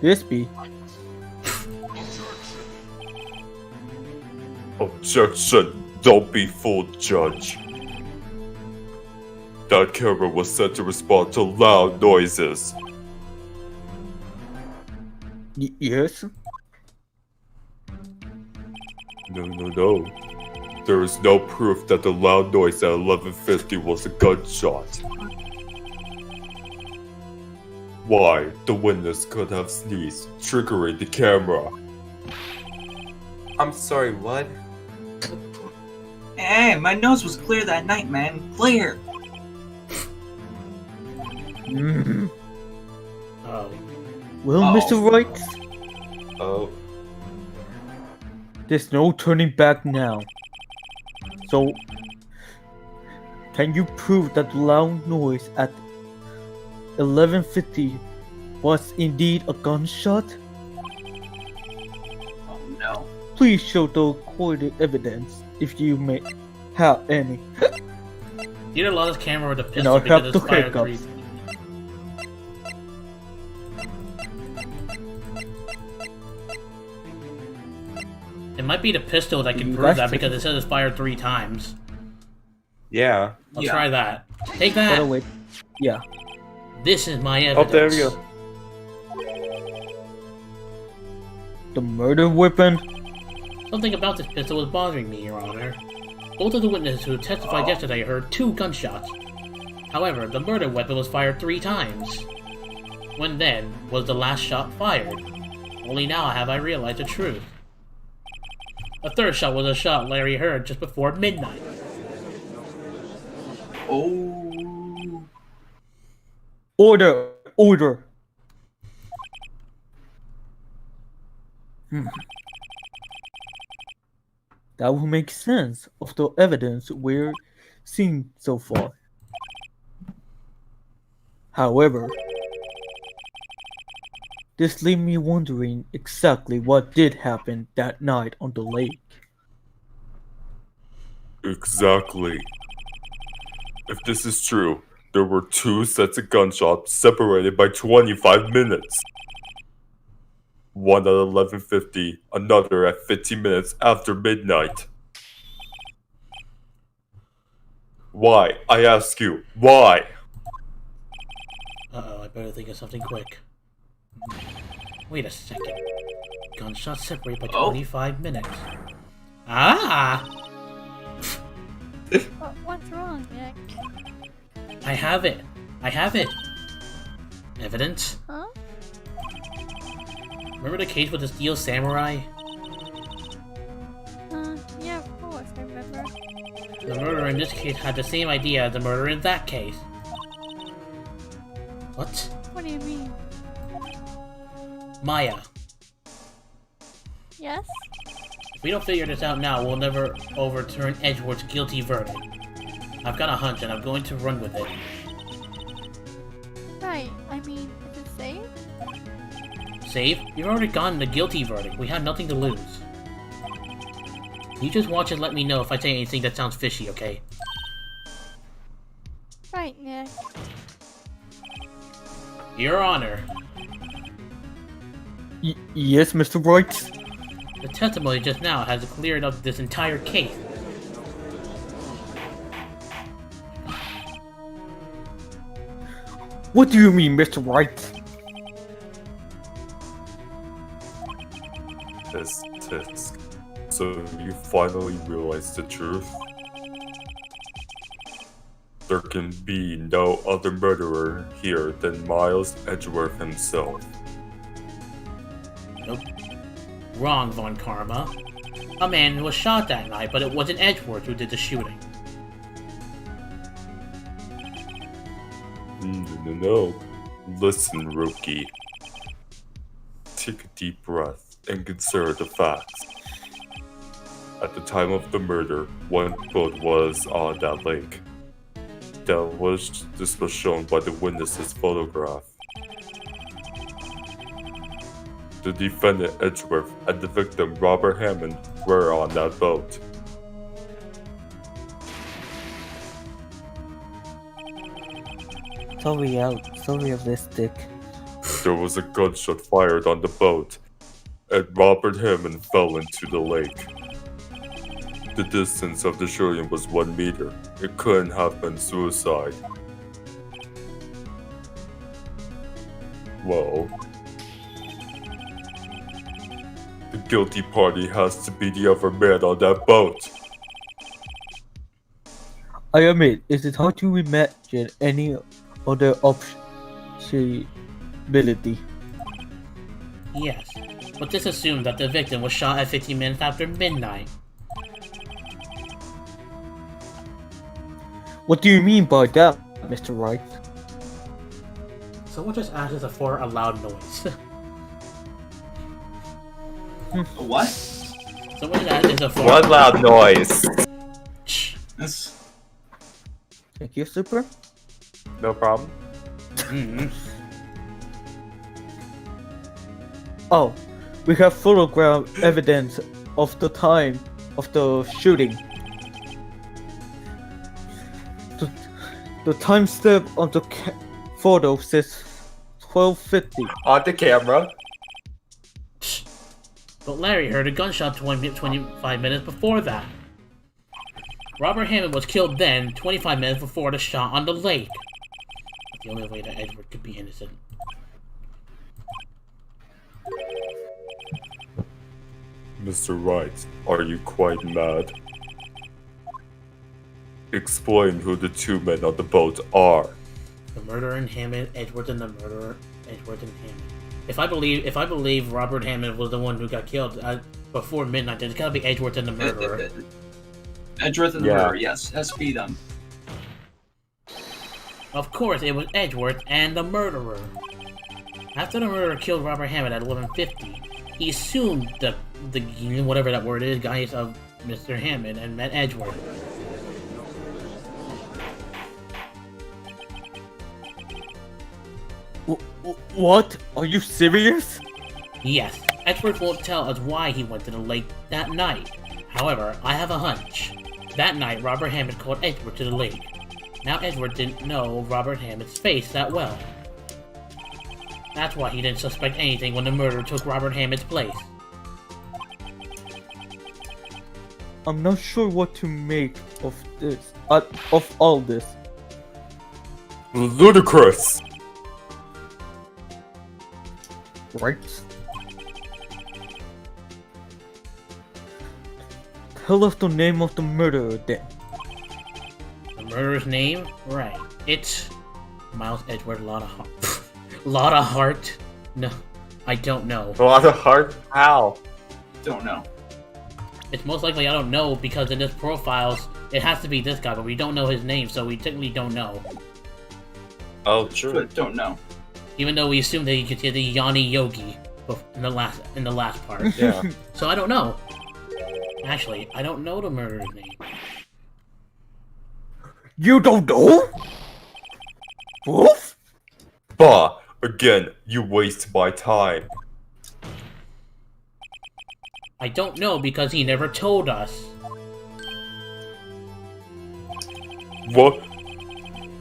this be? Objection! Don't be fooled, Judge. That camera was set to respond to loud noises. Yes? No. There is no proof that the loud noise at 11:50 was a gunshot. Why the witness could have sneezed, triggering the camera. I'm sorry, what? Hey, my nose was clear that night, man. Clear. Mm. Oh. Well, Oh. Mr. Wright, Oh, there's no turning back now. So, can you prove that the loud noise at 11:50 was indeed a gunshot? Oh no. Please show the recorded evidence if you may have any. Either lost his camera or the And pistol I'll because have it's the fired hiccups. three. It might be the pistol that can You prove guys that take because it. it says it's fired 3 times. yeah. I'll Yeah. try that. Take By that! the way, yeah. This is my Oh, evidence. there we go. The murder weapon? Something about this pistol was bothering me, Your Honor. Both of the witnesses who testified yesterday heard 2 gunshots. However, the murder weapon was fired 3 times. When then was the last shot fired? Only now have I realized the truth. The third shot was a shot Larry heard just before midnight. Oh. Order! Order! That will make sense of the evidence we're seeing so far. However, this leaves me wondering exactly what did happen that night on the lake. Exactly. If this is true, there were 2 sets of gunshots separated by 25 minutes. One at 11:50, another at 15 minutes after midnight. Why? I ask you, why? Uh-oh, I better think of something quick. Wait a second. Gunshots separate by Oh. 25 minutes. Ah! What's wrong, Nick? I have it. I have it. Evidence? Huh? Remember the case with the steel samurai? Yeah, of course, I remember. The murderer in this case had the same idea as the murderer in that case. What? What do you mean? Maya. Yes? If we don't figure this out now, we'll never overturn Edgeworth's guilty verdict. I've got a hunch and I'm going to run with it. Right, I mean, is it safe? Save? You've already gotten the guilty verdict. We had nothing to lose. You just watch and let me know if I say anything that sounds fishy, okay? Right, Nick. Your Honor, Yes, Mr. Wright? the testimony just now has cleared up this entire case. What do you mean, Mr. Wright? Tisk. So you finally realized the truth? There can be no other murderer here than Miles Edgeworth himself. Nope. Wrong, Von Karma. A man was shot that night, but it wasn't Edgeworth who did the shooting. No. Listen, rookie. Take a deep breath and consider the facts. At the time of the murder, one boat was on that lake. This was shown by the witness's photograph. The defendant Edgeworth and the victim Robert Hammond were on that boat. So realistic. There was a gunshot fired on the boat, and Robert Hammond fell into the lake. The distance of the shooting was 1 meter. It couldn't have been suicide. Well, the guilty party has to be the other man on that boat. I admit, it is hard to imagine any other option. possibility. Yes, but this assumed that the victim was shot at 15 minutes after midnight. What do you mean by that, Mr. Wright? Someone just asked us for a loud noise. A what? Someone just asked us for One loud noise. That's Thank you, Super. No problem. Mhm. Oh, we have photograph evidence of the time of the shooting. The timestamp on the photo says 12:50. On the camera. But Larry heard a gunshot 25 minutes before that. Robert Hammond was killed then, 25 minutes before the shot on the lake. That's the only way that Edward could be innocent. Mr. Wright, are you quite mad? Explain who the two men on the boat are. The murderer in Hammond, Edward and the murderer, Edward and Hammond. If I believe Robert Hammond was the one who got killed before midnight, then it's gotta be Edward and the murderer. Edgeworth and the murderer, yes. Has to be them. Of course, it was Edward and the murderer. After the murderer killed Robert Hammond at 11:50, he assumed the whatever that word is, guys, of Mr. Hammond and met Edward. What? Are you serious? Yes, Edward won't tell us why he went to the lake that night. However, I have a hunch. That night, Robert Hammond called Edward to the lake. Now, Edward didn't know Robert Hammond's face that well. That's why he didn't suspect anything when the murderer took Robert Hammond's place. I'm not sure what to make of this. Of all this. Ludicrous! Right? Tell us the name of the murderer then. The murderer's name? Right. It's Miles Edward Lotta Hart. No, I don't know. A lot of heart. How? Don't know. It's most likely I don't know because in this profiles it has to be this guy, but we don't know his name, so we technically don't know. Oh, true. But don't know. Even though we assumed that he could get the Yanni Yogi in the last part. Yeah. So I don't know. Actually, I don't know the murderer's name. You don't know? Wolf? Bah! Again, you waste my time. I don't know because he never told us. What?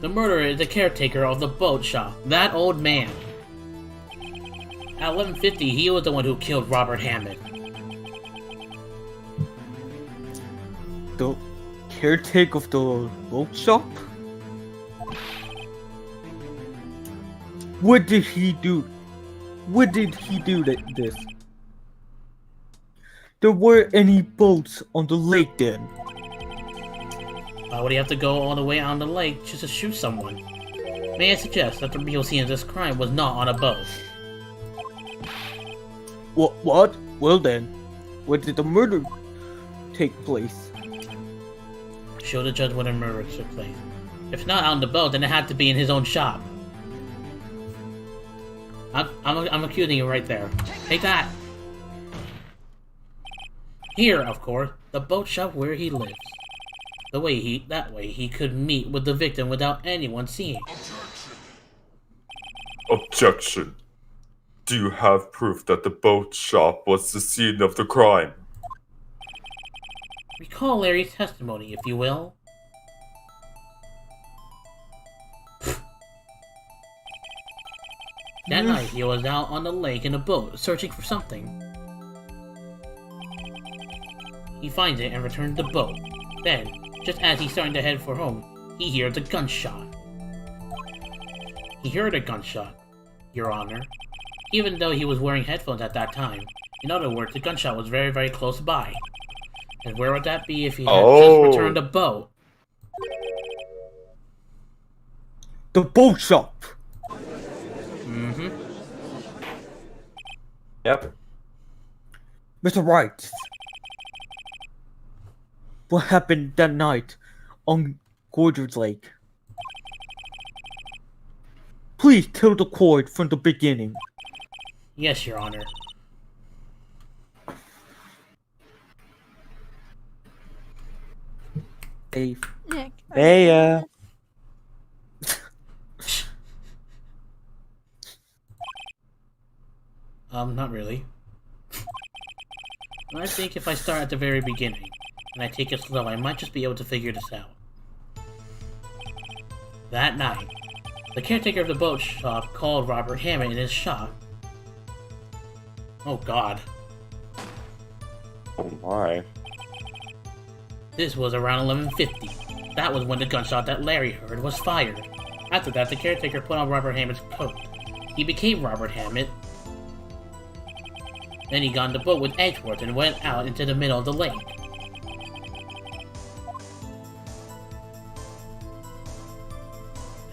The murderer is the caretaker of the boat shop. That old man. At 11:50, he was the one who killed Robert Hammond. The caretaker of the boat shop? What did he do? What did he do this? There weren't any boats on the lake then. Why would he have to go all the way on the lake just to shoot someone? May I suggest that the real scene of this crime was not on a boat? What? Well then, where did the murder take place? Show the judge when the murder took place. If not on the boat, then it had to be in his own shop. I'm accusing you right there. Take that! Here, of course, the boat shop where he lives. That way he could meet with the victim without anyone seeing. Objection. Do you have proof that the boat shop was the scene of the crime? Recall Larry's testimony, if you will. That night, he was out on the lake in a boat, searching for something. He finds it and returns the boat. Then, just as he's starting to head for home, he hears a gunshot. He heard a gunshot, Your Honor, even though he was wearing headphones at that time. In other words, the gunshot was very, very close by. And where would that be if he had just returned the boat? The boat shop! Mm-hmm. Yep. Mr. Wright, what happened that night on Gorgeous Lake? Please tell the court from the beginning. Yes, Your Honor. Dave. Nick. are Hey, you doing this? Not really. I think if I start at the very beginning, and I take it slow, I might just be able to figure this out. That night, the caretaker of the boat shop called Robert Hammond in his shop. Oh god. Oh my. This was around 11:50. That was when the gunshot that Larry heard was fired. After that, the caretaker put on Robert Hammond's coat. He became Robert Hammond. Then he got in the boat with Edgeworth and went out into the middle of the lake.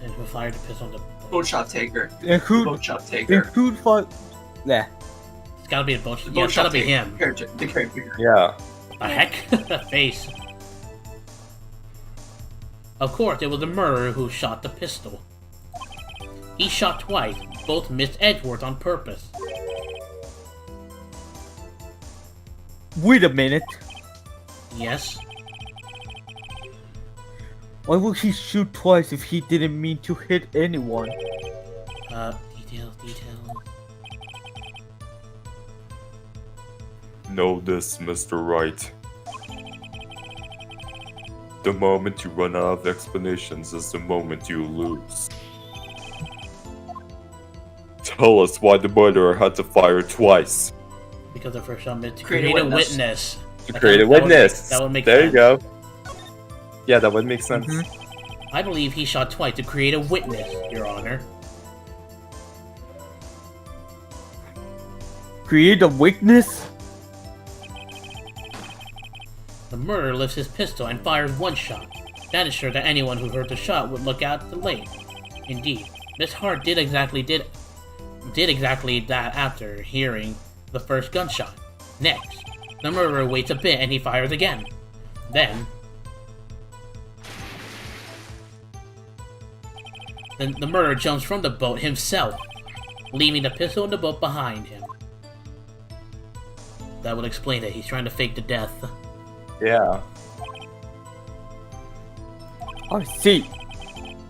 And who fired the pistol on the boat? Boat shop taker. And who? Boat shop And taker. who'd fight? Nah. It's gotta be a boat. The Yeah, boat it's gotta shop be taker. him. The caretaker. Yeah. The heck? The face. Of course, it was the murderer who shot the pistol. He shot twice. Both missed Edgeworth on purpose. Wait a minute. Yes. Why would he shoot twice if he didn't mean to hit anyone? Details. Know this, Mr. Wright. The moment you run out of explanations is the moment you lose. Tell us why the murderer had to fire twice. Because the first shot meant to Create a create a witness. witness. To That create a would make- witness. that would make There sense. you go. Yeah, that would make sense. I believe he shot twice to create a witness, Your Honor. Create a weakness? The murderer lifts his pistol and fires one shot. That ensured that anyone who heard the shot would look out the lake. Indeed, Miss Hart did exactly that after hearing the first gunshot. Next, the murderer waits a bit and he fires again. Then the murderer jumps from the boat himself, leaving the pistol in the boat behind him. That would explain it. He's trying to fake the death. Yeah. I see.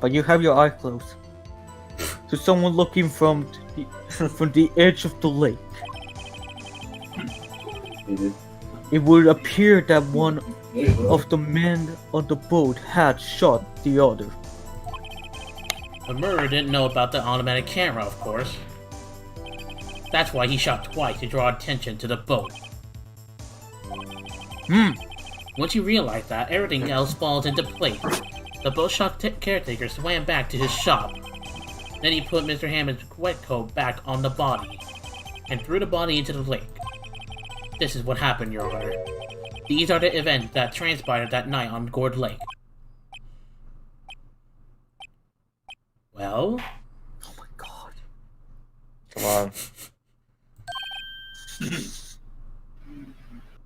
But you have your eyes closed. So someone looking from the edge of the lake. It would appear that one of the men on the boat had shot the other. The murderer didn't know about the automatic camera, of course. That's why he shot twice to draw attention to the boat. Once you realize that, everything else falls into place. The boat shop caretaker swam back to his shop. Then he put Mr. Hammond's wet coat back on the body, and threw the body into the lake. This is what happened, Your Honor. These are the events that transpired that night on Gourd Lake. Well? Oh my god. Come on.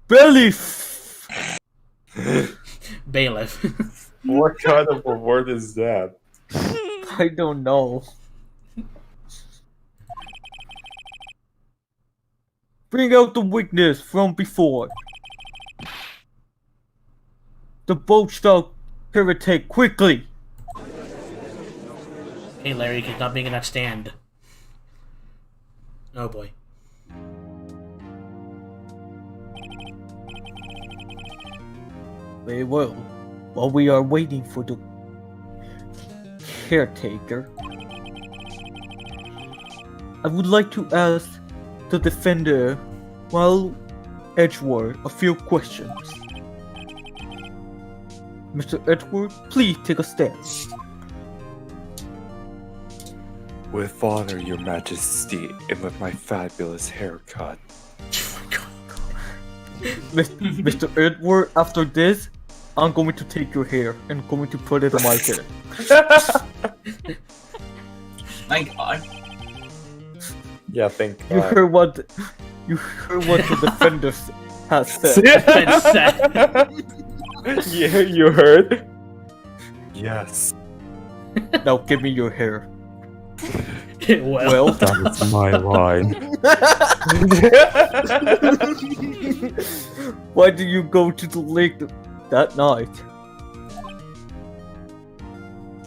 Belly! Bailiff. What kind of a word is that? I don't know. Bring out the weakness from before. The boat shall overtake quickly. Hey Larry, he's not making that stand. Oh boy. Very well. While we are waiting for the caretaker, I would like to ask the defender, while Edgeworth, a few questions. Mr. Edgeworth, please take a stance. With honor, your majesty, and with my fabulous haircut. Mr. Edward, after this, I'm going to take your hair and going to put it on my head. My god. Yeah, thank You God. heard what You heard what the defenders has said. Been said. Yeah, you heard? Yes, Now give me your hair. Well, that is my line. Why did you go to the lake that night?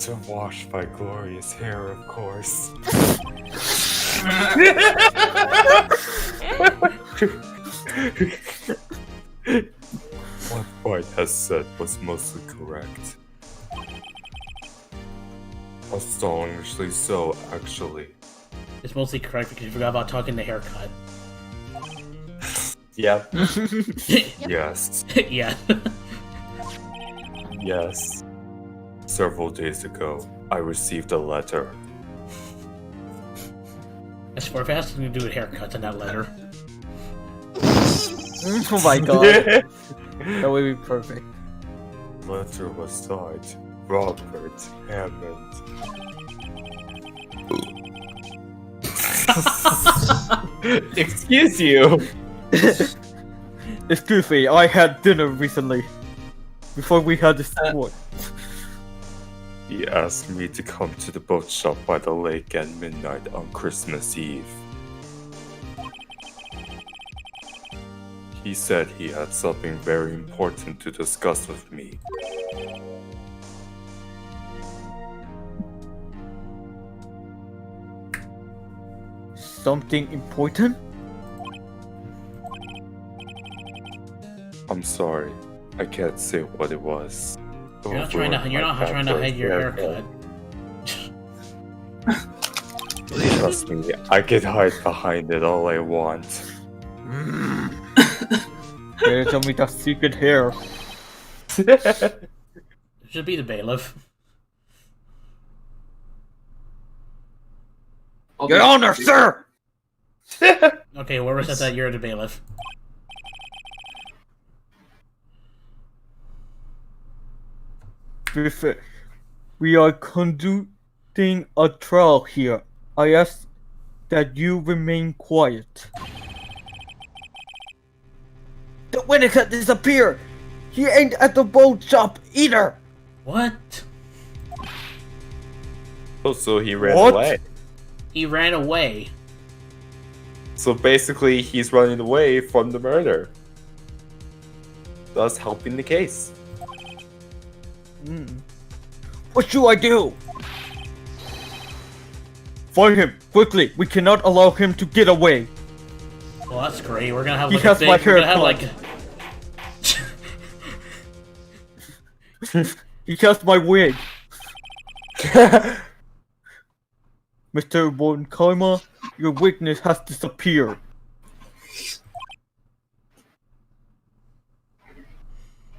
To wash my glorious hair, of course. What Wright has said was mostly correct. Astonishingly so, actually. it's mostly correct because you forgot about talking the haircut. Yeah. Yes, Yeah. yes. Several days ago, I received a letter. I swear, if it has something to do with haircuts in that letter. Oh my god. That would be perfect. The letter was signed Robert Hammond. Excuse you. Excuse me, I had dinner recently. Before we had this sport. He asked me to come to the boat shop by the lake at midnight on Christmas Eve. He said he had something very important to discuss with me. Something important? I'm sorry, I can't say what it was. You're not trying to hide your haircut. Trust me, I can hide behind it all I want. Better tell me that secret hair. It should be the bailiff. Get on there, sir! Okay, whoever said that, you're the bailiff. We are conducting a trial here. I ask that you remain quiet. The witness has disappeared! He ain't at the boat shop either! What? Oh, so he ran What? away. He ran away. So basically, he's running away from the murder. Thus helping the case. What should I do? Find him, quickly! We cannot allow him to get away! Well, that's great. We're gonna have He like a has big. my We're gonna have haircut. like. He has my wig! Mr. Bonkaima, your witness has disappeared.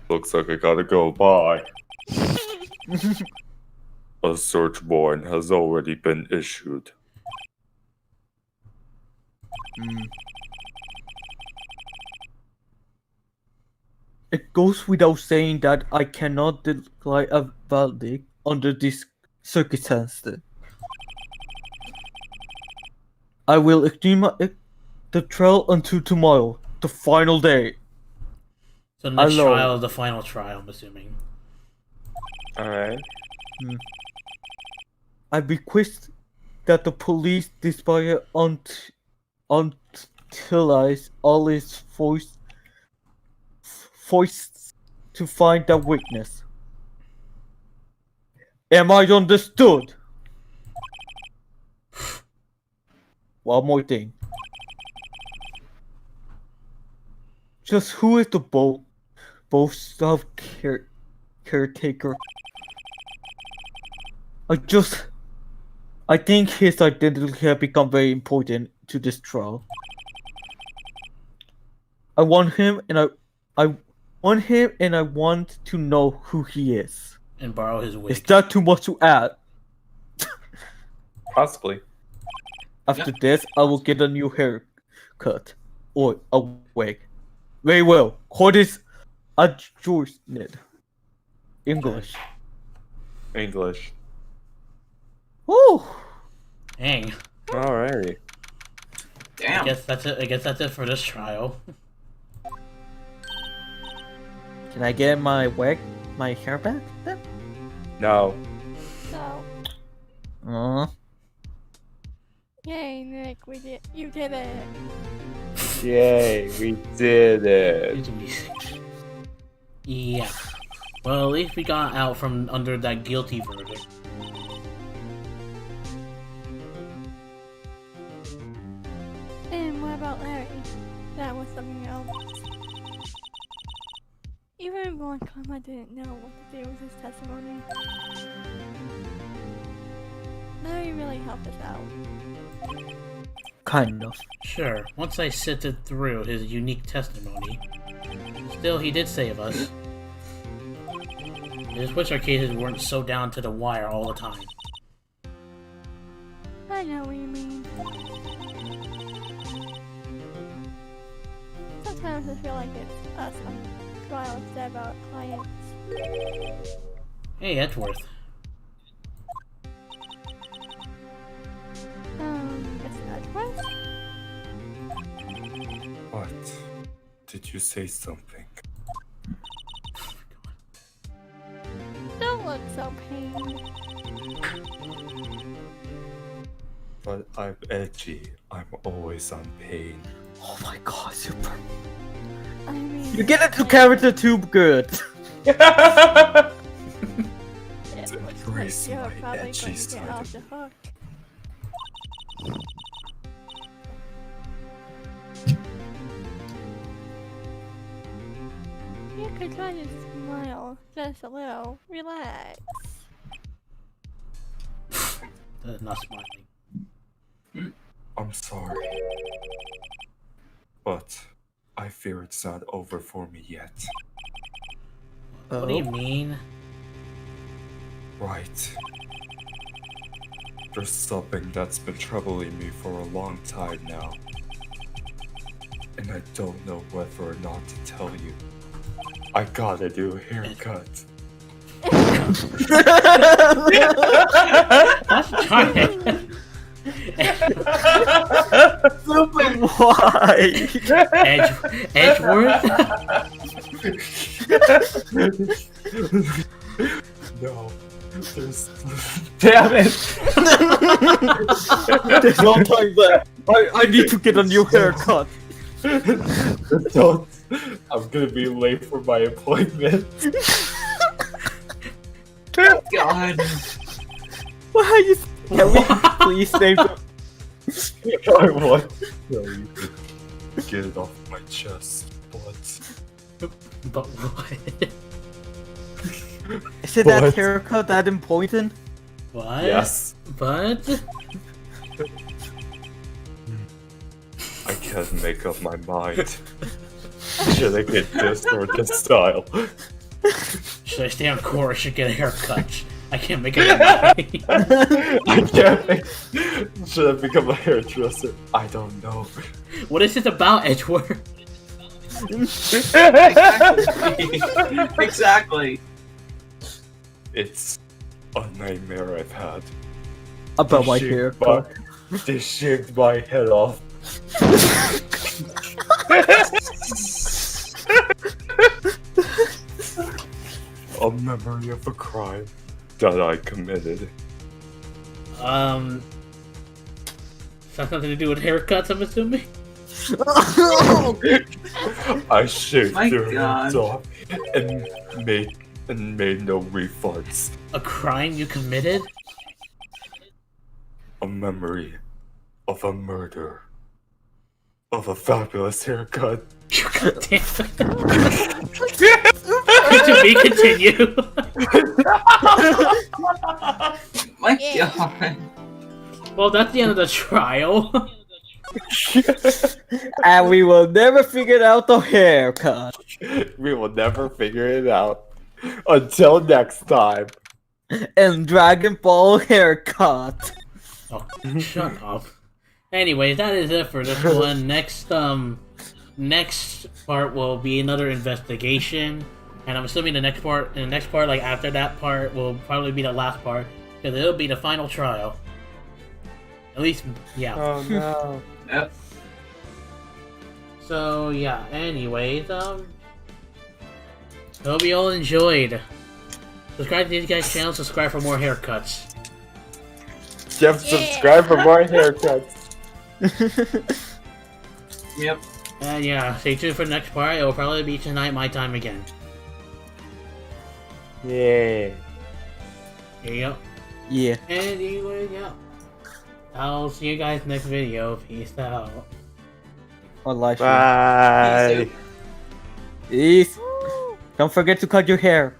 Looks like I gotta go. Bye. A search warrant has already been issued. It goes without saying that I cannot declare a verdict under these circumstances. I will extend the trial until tomorrow, the final day. So the next Hello. trial is the final trial, I'm assuming. Alright. I request that the police display utilize all its force to find the witness. Am I understood? One more thing. Just who is the boat staff caretaker? I think his identity has become very important to this trial. I want him and I want to know who he is. And borrow his wig. Is that too much to add? Possibly. After this, I will get a new haircut or a wig. Very well. What is adjustment? English. English. Woo! Dang. Alrighty. Damn. I guess that's it for this trial. Can I get my hair back then? No. So, yay, Nick, you did it. Yay, we did it. Yeah. Well, at least we got out from under that guilty verdict. And what about Larry? That was something else. Even one time I didn't know what to do with his testimony. Larry really helped us out. Kind of. Sure, once I sifted through his unique testimony, still he did save us. I just wish our cases weren't so down to the wire all the time. I know what you mean. Sometimes I feel like it's us on trial instead of our clients. Hey, Edgeworth. It's Edgeworth? What? Did you say something? Don't look so pained. But I'm edgy. I'm always on pain. Oh my god, super. I mean, You get into character too good. it looks Embrace like you're my probably edgy going to side get of off the hook. You could try to smile just a little. Relax. Not smiling. I'm sorry. But I fear it's not over for me yet. What do you mean? Right. There's something that's been troubling me for a long time now. And I don't know whether or not to tell you. I got a new haircut. That's charming. Super why? Edgeworth? No. There's... Damn it! There's no time left. I need to get a new haircut. Don't. I'm gonna be late for my appointment. God. Why are you? Can we please name the... I want. No, you could get it off my chest, but... But what? Is it that What? haircut that important? What? Yes. But? I can't make up my mind. Should I get this or this style? Should I stay on course or should I get a haircut? I can't make it up. I can't make. Should I become a hairdresser? I don't know. What is this about, Edgeworth? Exactly. It's a nightmare I've had. About my They haircut. They shaved my head off. A memory of a crime that I committed. Has something to do with haircuts, I'm assuming? I shaved My their God. heads off and made no refunds. A crime you committed? A memory of a murder. Of a fabulous haircut. God damn. To be continued. My Yeah. God. Well, that's the end of the trial. And we will never figure out the haircut. We will never figure it out. Until next time. And Dragon Ball haircut. Oh, shut up. Anyways, that is it for this one. Next part will be another investigation, and I'm assuming the next part, like after that part, will probably be the last part, because it'll be the final trial. At least, yeah. Oh no. Yep. So yeah. Anyways, hope you all enjoyed. Subscribe to these guys' channel. Subscribe for more haircuts. Jeff, subscribe for more haircuts. Yep. And yeah, stay tuned for the next part. It will probably be tonight, my time again. Yeah. Here you go. Yeah. Anyway, yeah. I'll see you guys next video. Peace out. On live stream. Bye. Peace. Don't forget to cut your hair.